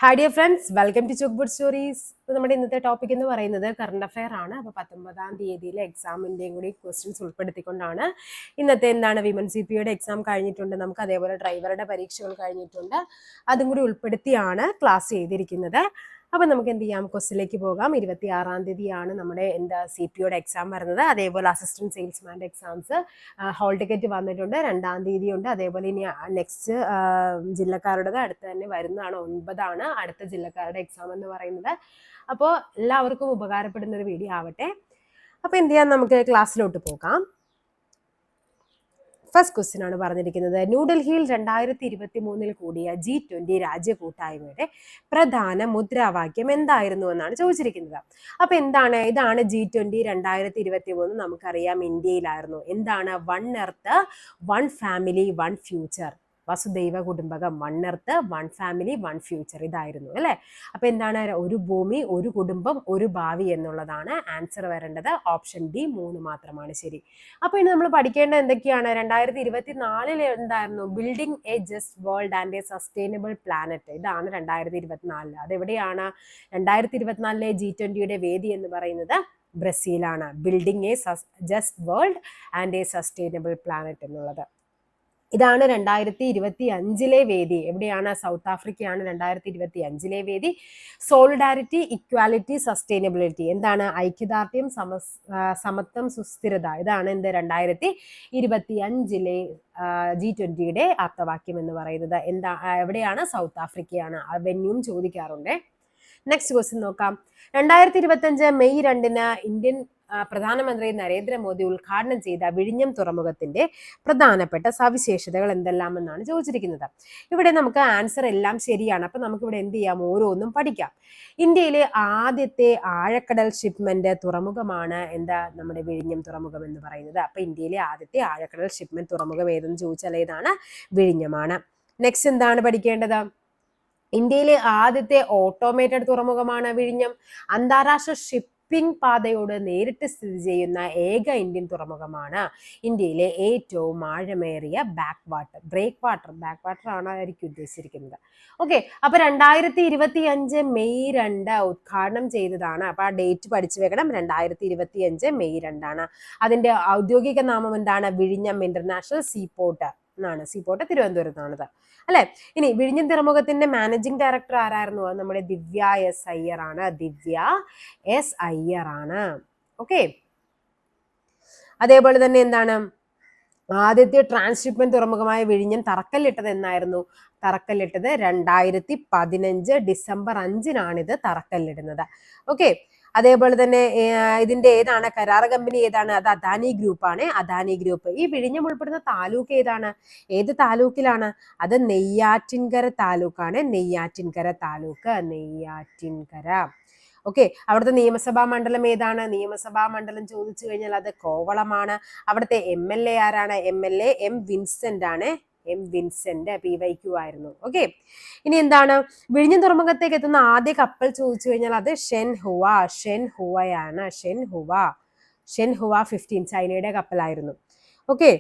Hi dear friends, welcome to chalkboard stories. ഇപ്പോൾ നമ്മുടെ ഇന്നത്തെ ടോപ്പിക് എന്ന് പറയുന്നത് കറണ്ട് അഫെയർ ആണ്. അപ്പോൾ 19-ാം തീയതിയിലെ എക്സാമിൻ്റെയും കൂടി ക്വസ്റ്റ്യൻസ് ഉൾപ്പെടുത്തിക്കൊണ്ടാണ് ഇന്നത്തെ വിമൻ CPയുടെ എക്സാം കഴിഞ്ഞിട്ടുണ്ട്, നമുക്ക് അതേപോലെ ഡ്രൈവറുടെ പരീക്ഷകൾ കഴിഞ്ഞിട്ടുണ്ട്, അതും കൂടി ഉൾപ്പെടുത്തിയാണ് ക്ലാസ് ചെയ്തിരിക്കുന്നത്. അപ്പം നമുക്ക് എന്ത് ചെയ്യാം, ക്വസ്റ്റിലേക്ക് പോകാം. 26-ാം തീയതിയാണ് നമ്മുടെ CPയുടെ എക്സാം വരുന്നത്. അതേപോലെ അസിസ്റ്റന്റ് സെയിൽസ്മാൻ്റെ എക്സാംസ് ഹോൾ ടിക്കറ്റ് വന്നിട്ടുണ്ട്. 2-ാം തീയതി ഉണ്ട്. അതേപോലെ ഇനി നെക്സ്റ്റ് ജില്ലക്കാരുടേത് അടുത്ത് തന്നെ വരുന്നതാണ്. 9 അടുത്ത ജില്ലക്കാരുടെ എക്സാം എന്ന് പറയുന്നത്. അപ്പോൾ എല്ലാവർക്കും ഉപകാരപ്പെടുന്ന ഒരു വീഡിയോ ആവട്ടെ. അപ്പോൾ എന്ത് ചെയ്യാം, നമുക്ക് ക്ലാസ്സിലോട്ട് പോകാം. ഫസ്റ്റ് ക്വസ്റ്റ്യൻ ആണ് പറഞ്ഞിരിക്കുന്നത്. ന്യൂഡൽഹിയിൽ 2023 കൂടിയ G20 രാജ്യ കൂട്ടായ്മയുടെ പ്രധാന മുദ്രാവാക്യം എന്തായിരുന്നു എന്നാണ് ചോദിച്ചിരിക്കുന്നത്. അപ്പൊ ഇതാണ് G20 2023. നമുക്കറിയാം ഇന്ത്യയിലായിരുന്നു. എന്താണ്? One earth, one family, one future. വസുദൈവ കുടുംബകം, one earth, one family, one future, ഇതായിരുന്നു അല്ലെ. അപ്പൊ എന്താണ്? ഒരു ഭൂമി, ഒരു കുടുംബം, ഒരു ഭാവി എന്നുള്ളതാണ് ആൻസർ വരേണ്ടത്. ഓപ്ഷൻ ഡി 3 മാത്രമാണ് ശരി. അപ്പൊ ഇനി നമ്മൾ പഠിക്കേണ്ടത് എന്തൊക്കെയാണ്? 2024 എന്തായിരുന്നു? Building a just world and a sustainable planet. ഇതാണ് 2024. അതെവിടെയാണ്? 2024 G20യുടെ വേദി എന്ന് പറയുന്നത് ബ്രസീലാണ്. Building a just world and a sustainable planet എന്നുള്ളത്. ഇതാണ് 2025 വേദി. എവിടെയാണ്? സൗത്ത് ആഫ്രിക്കയാണ് 2025 വേദി. Solidarity, equality, sustainability. എന്താണ്? ഐക്യദാർഢ്യം, സമത്വം, സുസ്ഥിരത. ഇതാണ് 2025 G20യുടെ ആപ്തവാക്യം എന്ന് പറയുന്നത്. എവിടെയാണ്? സൗത്ത് ആഫ്രിക്കയാണ്. വെന്യൂം ചോദിക്കാറുണ്ട്. നെക്സ്റ്റ് ക്വസ്റ്റ്യൻ നോക്കാം. 2025 മെയ് 2 ഇന്ത്യൻ പ്രധാനമന്ത്രി നരേന്ദ്രമോദി ഉദ്ഘാടനം ചെയ്ത വിഴിഞ്ഞം തുറമുഖത്തിന്റെ പ്രധാനപ്പെട്ട സവിശേഷതകൾ എന്തെല്ലാം എന്നാണ് ചോദിച്ചിരിക്കുന്നത്. ഇവിടെ നമുക്ക് ആൻസർ എല്ലാം ശരിയാണ്. അപ്പൊ നമുക്ക് ഇവിടെ എന്ത് ചെയ്യാം, ഓരോന്നും പഠിക്കാം. ഇന്ത്യയിലെ ആദ്യത്തെ ആഴക്കടൽ ഷിപ്മെന്റ് തുറമുഖമാണ് നമ്മുടെ വിഴിഞ്ഞം തുറമുഖം എന്ന് പറയുന്നത്. അപ്പൊ ഇന്ത്യയിലെ ആദ്യത്തെ ആഴക്കടൽ ഷിപ്മെന്റ് തുറമുഖം ഏതെന്ന് ചോദിച്ചാൽ ഏതാണ്? വിഴിഞ്ഞമാണ്. നെക്സ്റ്റ് എന്താണ് പഠിക്കേണ്ടത്? ഇന്ത്യയിലെ ആദ്യത്തെ ഓട്ടോമേറ്റഡ് തുറമുഖമാണ് വിഴിഞ്ഞം. അന്താരാഷ്ട്ര ഷിപ്പിംഗ് പാതയോട് നേരിട്ട് സ്ഥിതി ചെയ്യുന്ന ഏക ഇന്ത്യൻ തുറമുഖമാണ്. ഇന്ത്യയിലെ ഏറ്റവും ആഴമേറിയ ബ്രേക്ക് വാട്ടർ ആയിരിക്കും ഉദ്ദേശിച്ചിരിക്കുന്നത്. ഓക്കെ, അപ്പൊ 2025 മെയ് 2 ഉദ്ഘാടനം ചെയ്തതാണ്. അപ്പൊ ആ ഡേറ്റ് പഠിച്ചു വെക്കണം. 2025 മെയ് 2. അതിന്റെ ഔദ്യോഗിക നാമം എന്താണ്? വിഴിഞ്ഞം ഇന്റർനാഷണൽ സീപോർട്ട് എന്നാണ്. സീപോർട്ട് തിരുവനന്തപുരത്താണത് അല്ലെ. ഇനി വിഴിഞ്ഞം തുറമുഖത്തിന്റെ മാനേജിംഗ് ഡയറക്ടർ ആരായിരുന്നു? നമ്മുടെ ദിവ്യ എസ് അയ്യർ ആണ്. ഓക്കെ, അതേപോലെ തന്നെ എന്താണ്? ആദ്യത്തെ ട്രാൻസ്ഷിപ്മെന്റ് തുറമുഖമായ വിഴിഞ്ഞം തറക്കല്ലിട്ടത് എന്നായിരുന്നു? തറക്കല്ലിട്ടത് 2015 ഡിസംബർ 5 ഇത് തറക്കല്ലിടുന്നത്. ഓക്കെ, അതേപോലെ തന്നെ ഇതിന്റെ ഏതാണ്? കരാർ കമ്പനി ഏതാണ്? അത് അദാനി ഗ്രൂപ്പ് ആണ്. അദാനി ഗ്രൂപ്പ്. ഈ വിഴിഞ്ഞം ഉൾപ്പെടുന്ന താലൂക്ക് ഏതാണ്? ഏത് താലൂക്കിലാണ്? അത് നെയ്യാറ്റിൻകര താലൂക്കാണ്. നെയ്യാറ്റിൻകര. ഓക്കെ, അവിടുത്തെ നിയമസഭാ മണ്ഡലം ഏതാണ്? നിയമസഭാ മണ്ഡലം ചോദിച്ചു കഴിഞ്ഞാൽ അത് കോവളമാണ്. അവിടുത്തെ MLA ആരാണ്? MLA എം വിൻസെന്റ് ആണ്. PYQ ആയിരുന്നു. ഓക്കെ, ഇനി എന്താണ്? വിഴിഞ്ഞം തുറമുഖത്തേക്ക് എത്തുന്ന ആദ്യ കപ്പൽ ചോദിച്ചു കഴിഞ്ഞാൽ അത് ഷെൻഹുവയാണ്. ഷെൻഹുവ 15 ചൈനയുടെ കപ്പലായിരുന്നു. ഓക്കെ,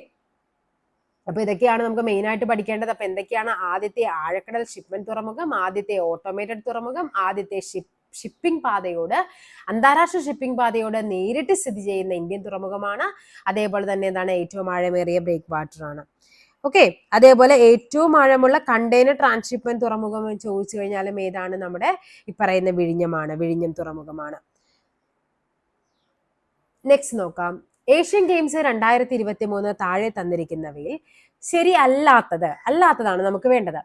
അപ്പൊ ഇതൊക്കെയാണ് നമുക്ക് മെയിൻ ആയിട്ട് പഠിക്കേണ്ടത്. അപ്പൊ എന്തൊക്കെയാണ്? ആദ്യത്തെ ആഴക്കടൽ ഷിപ്മെന്റ് തുറമുഖം, ആദ്യത്തെ ഓട്ടോമേറ്റഡ് തുറമുഖം, ആദ്യത്തെ അന്താരാഷ്ട്ര ഷിപ്പിംഗ് പാതയോട് നേരിട്ട് സ്ഥിതി ചെയ്യുന്ന ഇന്ത്യൻ തുറമുഖമാണ്. അതേപോലെ തന്നെ എന്താണ്? ഏറ്റവും ആഴമേറിയ ബ്രേക്ക് വാട്ടർ ആണ്. ഓക്കെ, അതേപോലെ ഏറ്റവും ആഴമുള്ള കണ്ടെയ്നർ ട്രാൻസ്ഷിപ്മെന്റ് തുറമുഖം ചോദിച്ചു കഴിഞ്ഞാലും ഏതാണ്? നമ്മുടെ ഈ പറയുന്ന വിഴിഞ്ഞം തുറമുഖമാണ്. നെക്സ്റ്റ് നോക്കാം. ഏഷ്യൻ ഗെയിംസ് 2023 താഴെ തന്നിരിക്കുന്നവയിൽ അല്ലാത്തതാണ് നമുക്ക് വേണ്ടത്.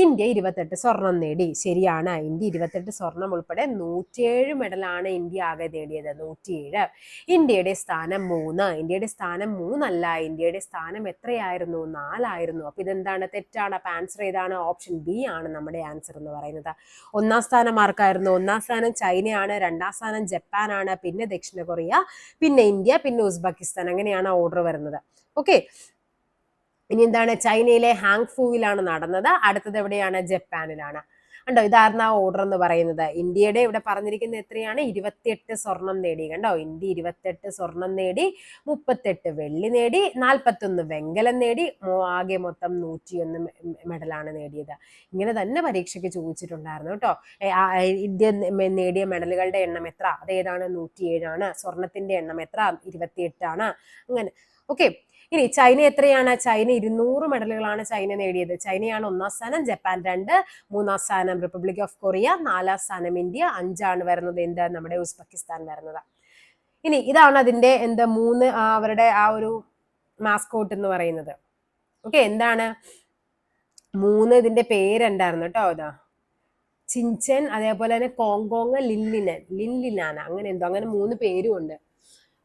ഇന്ത്യ 28 സ്വർണം നേടി. ശരിയാണ്. ഇന്ത്യ 28 സ്വർണം ഉൾപ്പെടെ 107 മെഡലാണ് ഇന്ത്യ ആകെ നേടിയത്. 107. ഇന്ത്യയുടെ സ്ഥാനം 3. ഇന്ത്യയുടെ സ്ഥാനം 3 അല്ല. ഇന്ത്യയുടെ സ്ഥാനം എത്രയായിരുന്നു? 4 ആയിരുന്നു. അപ്പൊ ഇതെന്താണ്? തെറ്റാണ്. അപ്പൊ ആൻസർ ഏതാണ്? ഓപ്ഷൻ ബി ആണ് നമ്മുടെ ആൻസർ എന്ന് പറയുന്നത്. 1-ാം സ്ഥാനം ആർക്കായിരുന്നു? 1-ാം സ്ഥാനം ചൈനയാണ്. 2-ാം സ്ഥാനം ജപ്പാനാണ്. പിന്നെ ദക്ഷിണ കൊറിയ, പിന്നെ ഇന്ത്യ, പിന്നെ ഉസ്ബെക്കിസ്ഥാൻ. അങ്ങനെയാണ് ഓർഡർ വരുന്നത്. ഓക്കെ, ഇനി എന്താണ്? ചൈനയിലെ ഹാങ്ഫുവിലാണ് നടന്നത്. അടുത്തത് എവിടെയാണ്? ജപ്പാനിലാണ്. കണ്ടോ, ഇതായിരുന്നു ആ ഓർഡർ എന്ന് പറയുന്നത്. ഇന്ത്യയുടെ ഇവിടെ പറഞ്ഞിരിക്കുന്നത് എത്രയാണ്? 28 സ്വർണം നേടി. കണ്ടോ, ഇന്ത്യ 28 സ്വർണം നേടി, 38 വെള്ളി നേടി, 41 വെങ്കലം നേടി, ആകെ മൊത്തം 101 മെഡലാണ് നേടിയത്. ഇങ്ങനെ തന്നെ പരീക്ഷയ്ക്ക് ചോദിച്ചിട്ടുണ്ടായിരുന്നു കേട്ടോ. ഇന്ത്യ നേടിയ മെഡലുകളുടെ എണ്ണം എത്ര? അതേതാണ്? 107 ആണ്. സ്വർണത്തിന്റെ എണ്ണം എത്ര? 28 ആണ്. അങ്ങനെ. ഓക്കെ. ഇനി ചൈന എത്രയാണ്? ചൈന 200 മെഡലുകളാണ് ചൈന നേടിയത്. ചൈനയാണ് 1ാം സ്ഥാനം, ജപ്പാൻ 2, 3ാം സ്ഥാനം റിപ്പബ്ലിക് ഓഫ് കൊറിയ, 4ാം സ്ഥാനം ഇന്ത്യ, 5ആണ് വരുന്നത് എന്ത്? നമ്മുടെ ഉസ്ബെക്കിസ്ഥാൻ വരുന്നത്. ഇനി ഇതാണ് അതിന്റെ എന്താ 3 അവരുടെ ആ ഒരു മാസ്കോട്ട് എന്ന് പറയുന്നത്. ഓക്കെ, എന്താണ് 3 ഇതിന്റെ പേരുണ്ടായിരുന്നു കേട്ടോ. ഇതാ ചിൻചൻ, അതേപോലെ തന്നെ കോങ്കോങ്, ലിൻലിനാന, അങ്ങനെ എന്തോ, അങ്ങനെ 3 പേരും ഉണ്ട്.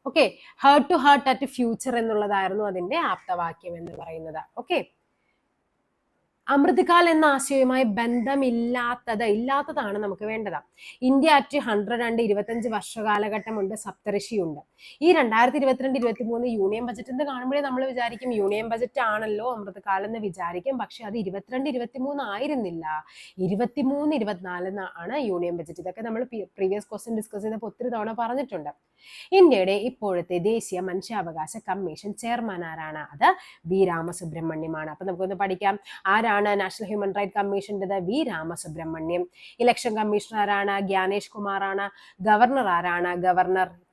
Okay, heart to heart at future എന്നുള്ളതായിരുന്നു അതിന്റെ ആപ്തവാക്യം എന്ന് പറയുന്നത്. ഓക്കെ, അമൃതകാൽ എന്ന ആശയവുമായി ഇല്ലാത്തതാണ് നമുക്ക് വേണ്ടത്. ഇന്ത്യ അറ്റ് 100 ഉണ്ട്, 25 വർഷകാലഘട്ടമുണ്ട്, സപ്തഋഷിയുണ്ട്. ഈ 2022-23 യൂണിയൻ ബജറ്റ് എന്ന് കാണുമ്പോഴേ നമ്മൾ വിചാരിക്കും യൂണിയൻ ബജറ്റ് ആണല്ലോ അമൃതകാൽ എന്ന് വിചാരിക്കും. പക്ഷെ അത് 22-23 ആയിരുന്നില്ല, 23-24 ആണ് യൂണിയൻ ബജറ്റ്. ഇതൊക്കെ നമ്മൾ പ്രീവിയസ് ക്വസ്റ്റ്യൻ ഡിസ്കസ് ചെയ്തപ്പോൾ ഒത്തിരി തവണ പറഞ്ഞിട്ടുണ്ട്. ഇന്ത്യയുടെ ഇപ്പോഴത്തെ ദേശീയ മനുഷ്യാവകാശ കമ്മീഷൻ ചെയർമാൻ ആരാണ്? അത് വി രാമസുബ്രഹ്മണ്യമാണ്. അപ്പൊ നമുക്കൊന്ന് പഠിക്കാം. ആരാണ് നാഷണൽ ഹ്യൂമൻ റൈറ്റ് കമ്മീഷൻ്റെ? വി രാമസുബ്രഹ്മണ്യം. ഇലക്ഷൻ കമ്മീഷണർ ആരാണ്? ഗ്യാനേഷ് കുമാർ ആണ്. ഗവർണർ ആരാണ്?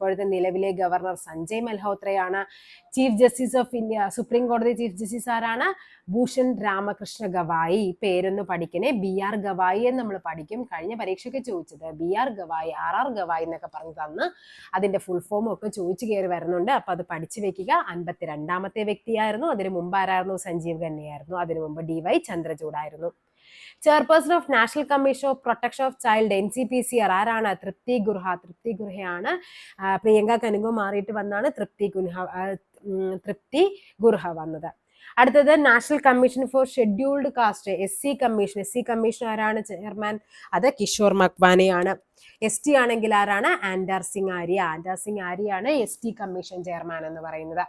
ഇപ്പോഴത്തെ നിലവിലെ ഗവർണർ സഞ്ജയ് മൽഹോത്രയാണ്. Chief justice of India, supreme കോടതി ചീഫ് ജസ്റ്റിസ് ആരാണ്? ഭൂഷൺ രാമകൃഷ്ണ ഗവായി. പേരൊന്ന് പഠിക്കണേ, BR ഗവായി എന്ന് നമ്മൾ പഠിക്കും. കഴിഞ്ഞ പരീക്ഷയ്ക്ക് ചോദിച്ചത് BR ഗവായി, RR ഗവായി എന്നൊക്കെ പറഞ്ഞു തന്ന് അതിന്റെ ഫുൾ ഫോം ഒക്കെ ചോദിച്ചു കയറി വരുന്നുണ്ട്. അപ്പൊ അത് പഠിച്ചു വെക്കുക. 52ാമത്തെ വ്യക്തിയായിരുന്നു. അതിനു മുമ്പ് ആരായിരുന്നു? സഞ്ജീവ് ഖന്നയായിരുന്നു. അതിനു മുമ്പ് DY ചന്ദ്രചൂഡ് ആയിരുന്നു. Chairperson of national commission of protection of child NCPCR ആരാണ്? തൃപ്തി ഗുർഹയാണ്. പ്രിയങ്ക കനുങ്കോ മാറിയിട്ട് വന്നാണ് തൃപ്തി ഗുർഹ വന്നത്. അടുത്തത് national commission for scheduled caste SC commission ആരാണ് ചെയർമാൻ? അത് കിഷോർ മക്വാനയാണ്. ST ആണെങ്കിൽ ആരാണ്? ആൻഡർ സിംഗ് ആര്യയാണ് ST കമ്മീഷൻ ചെയർമാൻ എന്ന് പറയുന്നത്.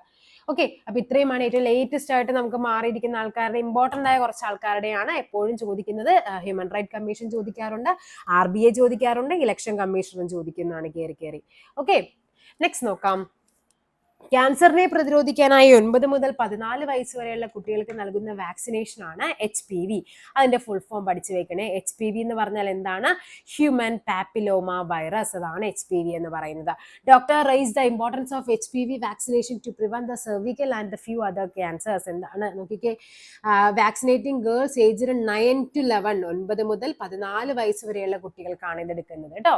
ഓക്കെ, അപ്പൊ ഇത്രയുമാണ് ഏറ്റവും ലേറ്റസ്റ്റ് ആയിട്ട് നമുക്ക് മാറിയിരിക്കുന്ന ആൾക്കാരുടെ, ഇമ്പോർട്ടന്റ് ആയ കുറച്ച് ആൾക്കാരുടെയാണ് എപ്പോഴും ചോദിക്കുന്നത്. ഹ്യൂമൻ റൈറ്റ് കമ്മീഷൻ ചോദിക്കാറുണ്ട്, RBI ചോദിക്കാറുണ്ട്, ഇലക്ഷൻ കമ്മീഷനും ചോദിക്കുന്നതാണ് കയറി. ഓക്കെ, നെക്സ്റ്റ് നോക്കാം. ക്യാൻസറിനെ പ്രതിരോധിക്കാനായി 9 മുതൽ 14 വയസ്സ് വരെയുള്ള കുട്ടികൾക്ക് നൽകുന്ന വാക്സിനേഷൻ ആണ് HPV. അതിന്റെ ഫുൾ ഫോം പഠിച്ചു വെക്കണേ. HPV എന്ന് പറഞ്ഞാൽ എന്താണ്? Human papilloma virus. അതാണ് HPV എന്ന് പറയുന്നത്. Doctor rise the importance of HPV vaccination to prevent the cervical and the few other cancers. എന്താണ് നോക്കിക്കേ, വാക്സിനേറ്റിംഗ് ഗേൾസ് ഏജ്ഡ് 9 to 11, 9 മുതൽ 14 വയസ്സ് വരെയുള്ള കുട്ടികൾക്കാണ് ഇത് എടുക്കുന്നത് കേട്ടോ.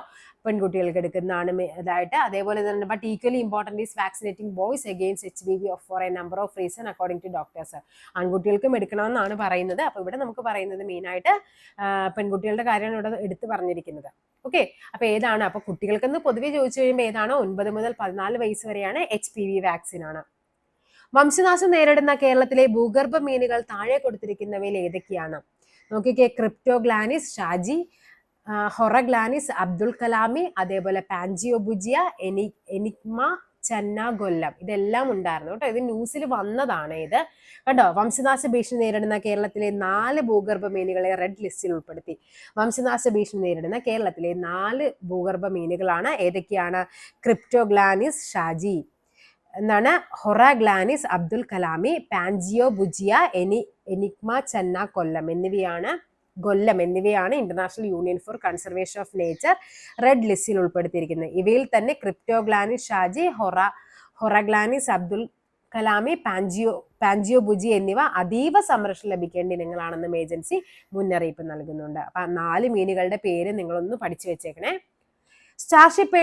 പെൺകുട്ടികൾക്ക് എടുക്കുന്നതാണ് ഇതായിട്ട്. അതേപോലെ തന്നെ but equally important is vaccinating boys against HPV for a number of reason according to doctors. ആൺകുട്ടികൾക്കും എടുക്കണമെന്നാണ് പറയുന്നത്. അപ്പൊ ഇവിടെ നമുക്ക് പറയുന്നത് മെയിനായിട്ട് പെൺകുട്ടികളുടെ കാര്യമാണ് ഇവിടെ എടുത്തു പറഞ്ഞിരിക്കുന്നത്. ഓക്കെ, അപ്പൊ ഏതാണ്? അപ്പൊ കുട്ടികൾക്കെന്ന് പൊതുവെ ചോദിച്ചു കഴിയുമ്പോൾ ഏതാണ്? 9 മുതൽ 14 വയസ്സ് വരെയാണ് HPV വാക്സിൻ ആണ്. വംശനാശം നേരിടുന്ന കേരളത്തിലെ ഭൂഗർഭ മീനുകൾ താഴെ കൊടുത്തിരിക്കുന്നവയിൽ ഏതൊക്കെയാണ്? നോക്കിക്കേ, ക്രിപ്റ്റോഗ്ലാനിസ് ഷാജി, ഹൊറഗ്ലാനിസ് അബ്ദുൽ കലാമി, അതേപോലെ പാൻജിയോബുജിയ, എനിഗ്മ ചന്ന കൊല്ലം. ഇതെല്ലാം ഉണ്ടായിരുന്നു കേട്ടോ. ഇത് ന്യൂസിൽ വന്നതാണ് ഇത് കേട്ടോ. വംശനാശ ഭീഷണി നേരിടുന്ന കേരളത്തിലെ 4 ഭൂഗർഭ മീനുകളെ റെഡ് ലിസ്റ്റിൽ ഉൾപ്പെടുത്തി. വംശനാശ ഭീഷണി നേരിടുന്ന കേരളത്തിലെ 4 ഭൂഗർഭ മീനുകളാണ്. ഏതൊക്കെയാണ്? ക്രിപ്റ്റോഗ്ലാനിസ് ഷാജി, എന്താണ്, ഹൊറാഗ്ലാനിസ് അബ്ദുൽ കലാമി, പാൻജിയോബുജിയ, എനിഗ്മ ചന്ന കൊല്ലം എന്നിവയാണ് International Union for Conservation of Nature red ലിസ്റ്റിൽ ഉൾപ്പെടുത്തിയിരിക്കുന്നത്. ഇവയിൽ തന്നെ ക്രിപ്റ്റോഗ്ലാനിസ് ഷാജി, ഹൊറാഗ്ലാനിസ് അബ്ദുൽ കലാമി, പാൻജിയോബുജി എന്നിവ അതീവ സംരക്ഷണം ലഭിക്കേണ്ട ഇനങ്ങളാണെന്നും ഏജൻസി മുന്നറിയിപ്പ് നൽകുന്നുണ്ട്. അപ്പൊ 4 മീനുകളുടെ പേര് നിങ്ങളൊന്ന് പഠിച്ചു വെച്ചേക്കണേ. സ്റ്റാർഷിപ്പ്